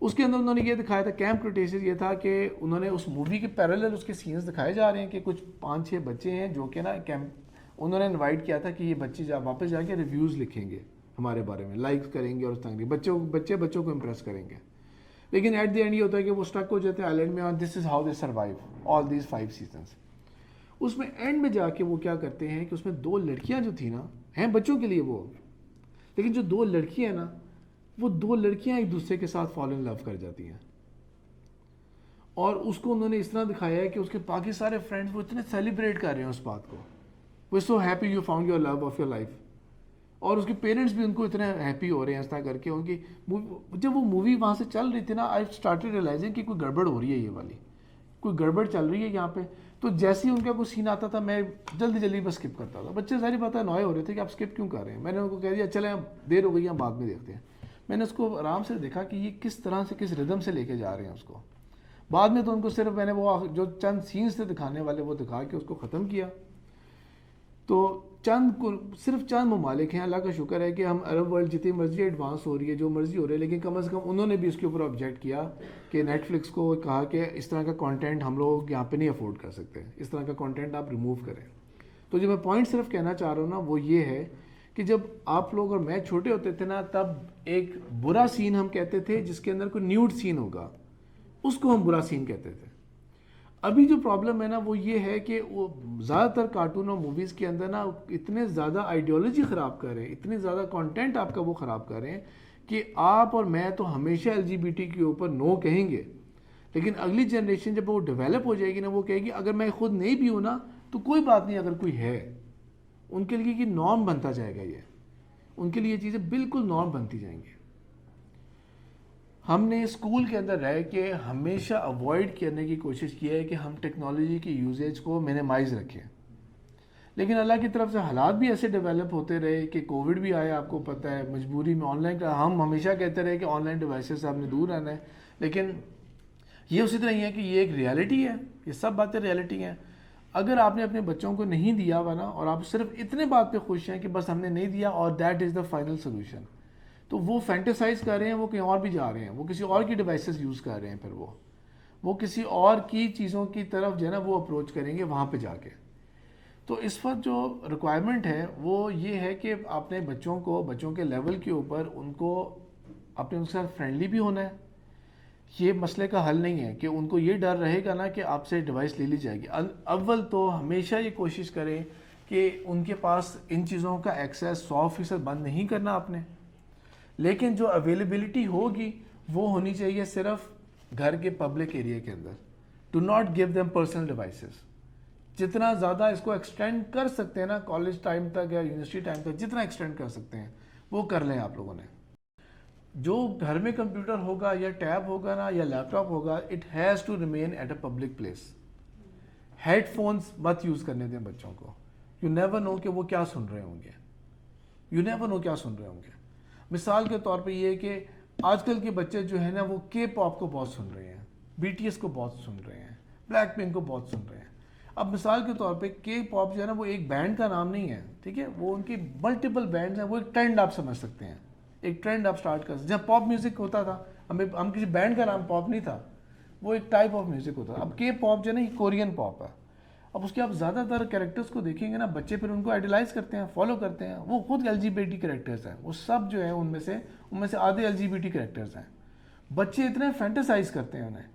اس کے اندر انہوں نے یہ دکھایا تھا کیمپ کریٹیشیس. یہ تھا کہ انہوں نے اس مووی کے پیرالل اس کے سینس دکھائے جا رہے ہیں کہ کچھ 5-6 بچے ہیں جو کہ نا کیمپ، انہوں نے انوائٹ کیا تھا کہ یہ بچے واپس جا کے ریویوز لکھیں گے ہمارے بارے میں، لائک کریں گے اور اس طرح بچوں کو امپریس کریں گے. لیکن ایٹ دی اینڈ یہ ہوتا ہے کہ وہ اسٹک ہو جاتے ہیں آئلینڈ میں، اور this is how they survive all these 5 seasons. اس میں اینڈ میں جا کے وہ کیا کرتے ہیں کہ اس میں 2 لڑکیاں جو تھیں نا، ہیں بچوں کے لیے وہ، لیکن جو 2 لڑکیاں ہیں نا، وہ 2 لڑکیاں ایک دوسرے کے ساتھ فال ان لو کر جاتی ہیں. اور اس کو انہوں نے اس طرح دکھایا ہے کہ اس کے باقی سارے فرینڈس وہ اتنے سیلیبریٹ کر رہے ہیں اس بات کو. وہ so happy you found your love of your life. اور اس کے پیرنٹس بھی ان کو اتنے ہیپی ہو رہے ہیں اس طرح کر کے. ان کی جب وہ مووی وہاں سے چل رہی تھی نا, آئی اسٹارٹیڈ ریئلائزنگ کہ کوئی گڑبڑ ہو رہی ہے, یہ والی کوئی گڑبڑ چل رہی ہے یہاں پہ. تو جیسے ہی ان کا کوئی سین آتا تھا میں جلدی جلدی بس اسکپ کرتا تھا. بچے ظاہر بات ہے انوائے ہو رہے تھے کہ آپ اسکپ کیوں کر رہے ہیں. میں نے ان کو کہہ دیا چلیں اب دیر ہو گئی, ہم بعد میں دیکھتے ہیں. میں نے اس کو آرام سے دیکھا کہ یہ کس طرح سے کس ردم سے لے کے جا رہے ہیں اس کو. بعد میں تو ان کو صرف میں نے وہ جو چند سینس تھے دکھانے والے وہ دکھا کے اس کو ختم کیا. تو صرف چند ممالک ہیں, اللہ کا شکر ہے کہ ہم عرب ورلڈ جتنی مرضی ایڈوانس ہو رہی ہے جو مرضی ہو رہی ہے, لیکن کم از کم انہوں نے بھی اس کے اوپر آبجیکٹ کیا کہ نیٹ فلکس کو کہا کہ اس طرح کا کانٹینٹ ہم لوگ یہاں پہ نہیں افورڈ کر سکتے, اس طرح کا کانٹینٹ آپ ریموو کریں. تو جو میں پوائنٹ صرف کہنا چاہ رہا ہوں نا وہ یہ ہے کہ جب آپ لوگ اور میں چھوٹے ہوتے تھے نا, تب ایک برا سین ہم کہتے تھے جس کے اندر کوئی نیوڈ سین ہوگا, اس کو ہم برا سین کہتے تھے. ابھی جو پرابلم ہے نا وہ یہ ہے کہ وہ زیادہ تر کارٹون اور موویز کے اندر نا اتنے زیادہ آئیڈیالوجی خراب کر رہے ہیں, اتنے زیادہ کانٹینٹ آپ کا وہ خراب کر رہے ہیں کہ آپ اور میں تو ہمیشہ LGBT کے اوپر نو کہیں گے, لیکن اگلی جنریشن جب وہ ڈیولپ ہو جائے گی نا وہ کہے گی اگر میں خود نہیں بھی ہوں نا تو کوئی بات نہیں, اگر کوئی ہے. ان کے لیے یہ نارم بنتا جائے گا, یہ ان کے لیے یہ چیزیں بالکل نارم بنتی جائیں گی. ہم نے اسکول کے اندر رہ کے ہمیشہ اوائڈ کرنے کی کوشش کی ہے کہ ہم ٹیکنالوجی کی یوزیج کو منیمائز رکھیں, لیکن اللہ کی طرف سے حالات بھی ایسے ڈیولپ ہوتے رہے کہ کووڈ بھی آیا, آپ کو پتہ ہے, مجبوری میں آن لائن کا. ہم ہمیشہ کہتے رہے کہ آن لائن ڈیوائسز سے آپ نے دور رہنا ہے, لیکن یہ اسی طرح ہی ہے کہ یہ ایک ریالٹی ہے, یہ سب باتیں ریالٹی ہیں. اگر آپ نے اپنے بچوں کو نہیں دیا ہوا نا اور آپ صرف اتنے بات پہ خوش ہیں کہ بس ہم نے نہیں دیا اور that is the final solution, تو وہ فینٹیسائز کر رہے ہیں, وہ کہیں اور بھی جا رہے ہیں, وہ کسی اور کی ڈیوائسز یوز کر رہے ہیں, پھر وہ کسی اور کی چیزوں کی طرف جو ہے نا وہ اپروچ کریں گے وہاں پہ جا کے. تو اس وقت جو ریکوائرمنٹ ہے وہ یہ ہے کہ آپ نے بچوں کے لیول کے اوپر ان کو اپنے ان کے ساتھ فرینڈلی بھی ہونا ہے. یہ مسئلے کا حل نہیں ہے کہ ان کو یہ ڈر رہے گا نا کہ آپ سے ڈیوائس لے لی جائے گی. اول تو ہمیشہ یہ کوشش کریں کہ ان کے پاس ان چیزوں کا ایکسیس 100% بند نہیں کرنا آپ نے, لیکن جو اویلیبلٹی ہوگی وہ ہونی چاہیے صرف گھر کے پبلک ایریا کے اندر. Do not give them personal devices. جتنا زیادہ اس کو ایکسٹینڈ کر سکتے ہیں نا کالج ٹائم تک یا یونیورسٹی ٹائم تک, جتنا ایکسٹینڈ کر سکتے ہیں وہ کر لیں آپ لوگوں نے. جو گھر میں کمپیوٹر ہوگا یا ٹیب ہوگا نا یا لیپ ٹاپ ہوگا, it has to remain at a public place. Headphones مت یوز کرنے دیں بچوں کو. یو نیور نو کہ وہ کیا سن رہے ہوں گے, یو نیور نو کیا سن رہے ہوں گے. مثال کے طور پہ یہ کہ آج کل کے بچے جو ہیں نا وہ کے پاپ کو بہت سن رہے ہیں, BTS کو بہت سن رہے ہیں, بلیک پنک کو بہت سن رہے ہیں. اب مثال کے طور پہ کے پاپ جو ہے نا وہ ایک بینڈ کا نام نہیں ہے, ٹھیک ہے, وہ ان کی ملٹیپل بینڈز ہیں, وہ ایک ٹرینڈ آپ سمجھ سکتے ہیں, ایک ٹرینڈ آپ سٹارٹ کر سکتے ہیں. جب پاپ میوزک ہوتا تھا ہم کسی بینڈ کا نام پاپ نہیں تھا, وہ ایک ٹائپ آف میوزک ہوتا تھا. اب کے پاپ جو ہے نا یہ کورین پاپ ہے. اب اس کے آپ زیادہ تر کریکٹرز کو دیکھیں گے نا, بچے پھر ان کو آئیڈیلائز کرتے ہیں, فالو کرتے ہیں. وہ خود LGBT کریکٹرز ہیں, وہ سب جو ہیں ان میں سے آدھے LGBT کریکٹرز ہیں. بچے اتنے فینٹیسائز کرتے ہیں انہیں,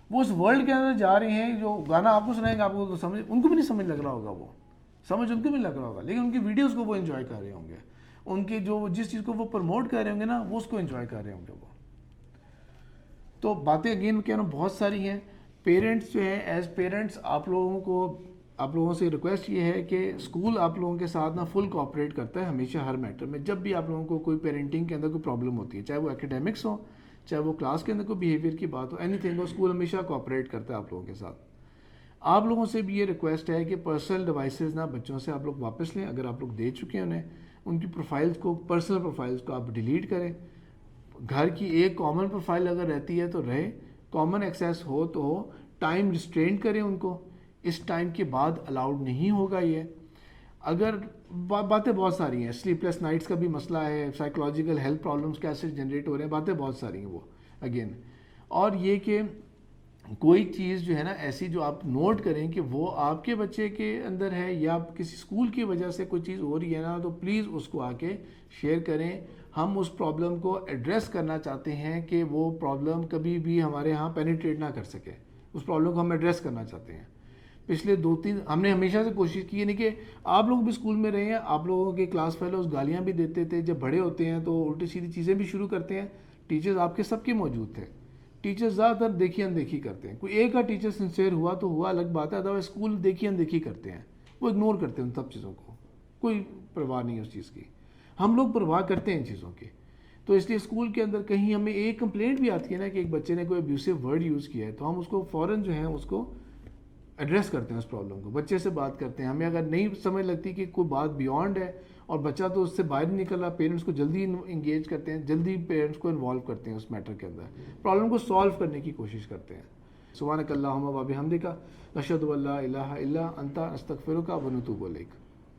وہ اس ورلڈ کے اندر جا رہے ہیں. جو گانا آپ کو سنائیں گے آپ کو تو سمجھ ان کو بھی نہیں سمجھ لگ رہا ہوگا, وہ سمجھ ان کو بھی لگ رہا ہوگا, لیکن ان کی ویڈیوز کو وہ انجوائے کر رہے ہوں گے. ان کی جو جس چیز کو وہ پروموٹ کر رہے ہوں گے نا وہ اس کو انجوائے کر رہے ہوں گے وہ. تو باتیں اگین کہہ رہا ہوں بہت ساری ہیں. پیرنٹس جو ہیں, ایز پیرنٹس آپ لوگوں سے ریکویسٹ یہ ہے کہ اسکول آپ لوگوں کے ساتھ نا فل کوآپریٹ کرتا ہے ہمیشہ ہر میٹر میں. جب بھی آپ لوگوں کو کوئی پیرنٹنگ کے اندر کوئی پرابلم ہوتی ہے, چاہے وہ ایکیڈیمکس ہو, چاہے وہ کلاس کے اندر کوئی بیہیویئر کی بات ہو, اینی تھنگ ہو, اسکول ہمیشہ کوآپریٹ کرتا ہے آپ لوگوں کے ساتھ. آپ لوگوں سے بھی یہ ریکویسٹ ہے کہ پرسنل ڈیوائسز نا بچوں سے آپ لوگ واپس لیں. اگر آپ لوگ دے چکے ہیں انہیں, ان کی پروفائلز کو, پرسنل پروفائلز کو آپ ڈیلیٹ کریں. گھر کی ایک کامن پروفائل اگر رہتی ہے تو رہے, کامن ایکسیس ہو تو ہو. ٹائم ریسٹرینٹ کریں ان کو, اس ٹائم کے بعد الاؤڈ نہیں ہوگا یہ. اگر باتیں بہت ساری ہیں, سلیپ لیس نائٹس کا بھی مسئلہ ہے, سائیکولوجیکل ہیلتھ پرابلمس کیسے جنریٹ ہو رہے ہیں, باتیں بہت ساری ہیں وہ اگین. اور یہ کہ کوئی چیز جو ہے نا ایسی جو آپ نوٹ کریں کہ وہ آپ کے بچے کے اندر ہے یا کسی اسکول کی وجہ سے کوئی چیز ہو رہی ہے نا, تو پلیز اس کو آ کے شیئر کریں. ہم اس پرابلم کو ایڈریس کرنا چاہتے ہیں کہ وہ پرابلم کبھی بھی ہمارے ہاں پینیٹریٹ نہ کر سکے. اس پرابلم کو ہم ایڈریس کرنا چاہتے ہیں. پچھلے 2-3 ہم نے ہمیشہ سے کوشش کی ہے, نہیں کہ آپ لوگ بھی اسکول میں رہے ہیں, آپ لوگوں کے کلاس فیلوز گالیاں بھی دیتے تھے. جب بڑے ہوتے ہیں تو الٹی سیدھی چیزیں بھی شروع کرتے ہیں. ٹیچرز آپ کے سب کے موجود تھے, ٹیچر زیادہ تر دیکھی اندیکھی کرتے ہیں. کوئی ایک کا ٹیچر سنسیئر ہوا تو ہوا, الگ بات ہے, ادروائز اسکول دیکھی اندیکھی کرتے ہیں, وہ اگنور کرتے ہیں ان سب چیزوں کو, کوئی پرواہ نہیں ہے اس چیز کی. ہم لوگ پرواہ کرتے ہیں ان چیزوں کی. تو اس لیے اسکول کے اندر کہیں ہمیں ایک کمپلینٹ بھی آتی ہے نا کہ ایک بچے نے کوئی ابیوسو ورڈ یوز کیا ہے تو ہم اس کو فوراً جو ہے اس کو ایڈریس کرتے ہیں اس پرابلم کو, بچے سے بات کرتے ہیں. ہمیں اگر نہیں سمجھ لگتی کہ کوئی بات بیونڈ ہے اور بچہ تو اس سے باہر نہیں نکل رہا, پیرنٹس کو جلدی انگیج کرتے ہیں, جلدی پیرنٹس کو انوالو کرتے ہیں اس میٹر کے اندر, پرابلم کو سالو کرنے کی کوشش کرتے ہیں. سبحانک اللہم و بحمدک نشہد ان لا الہ الا انت نستغفرک و نتوب الیک.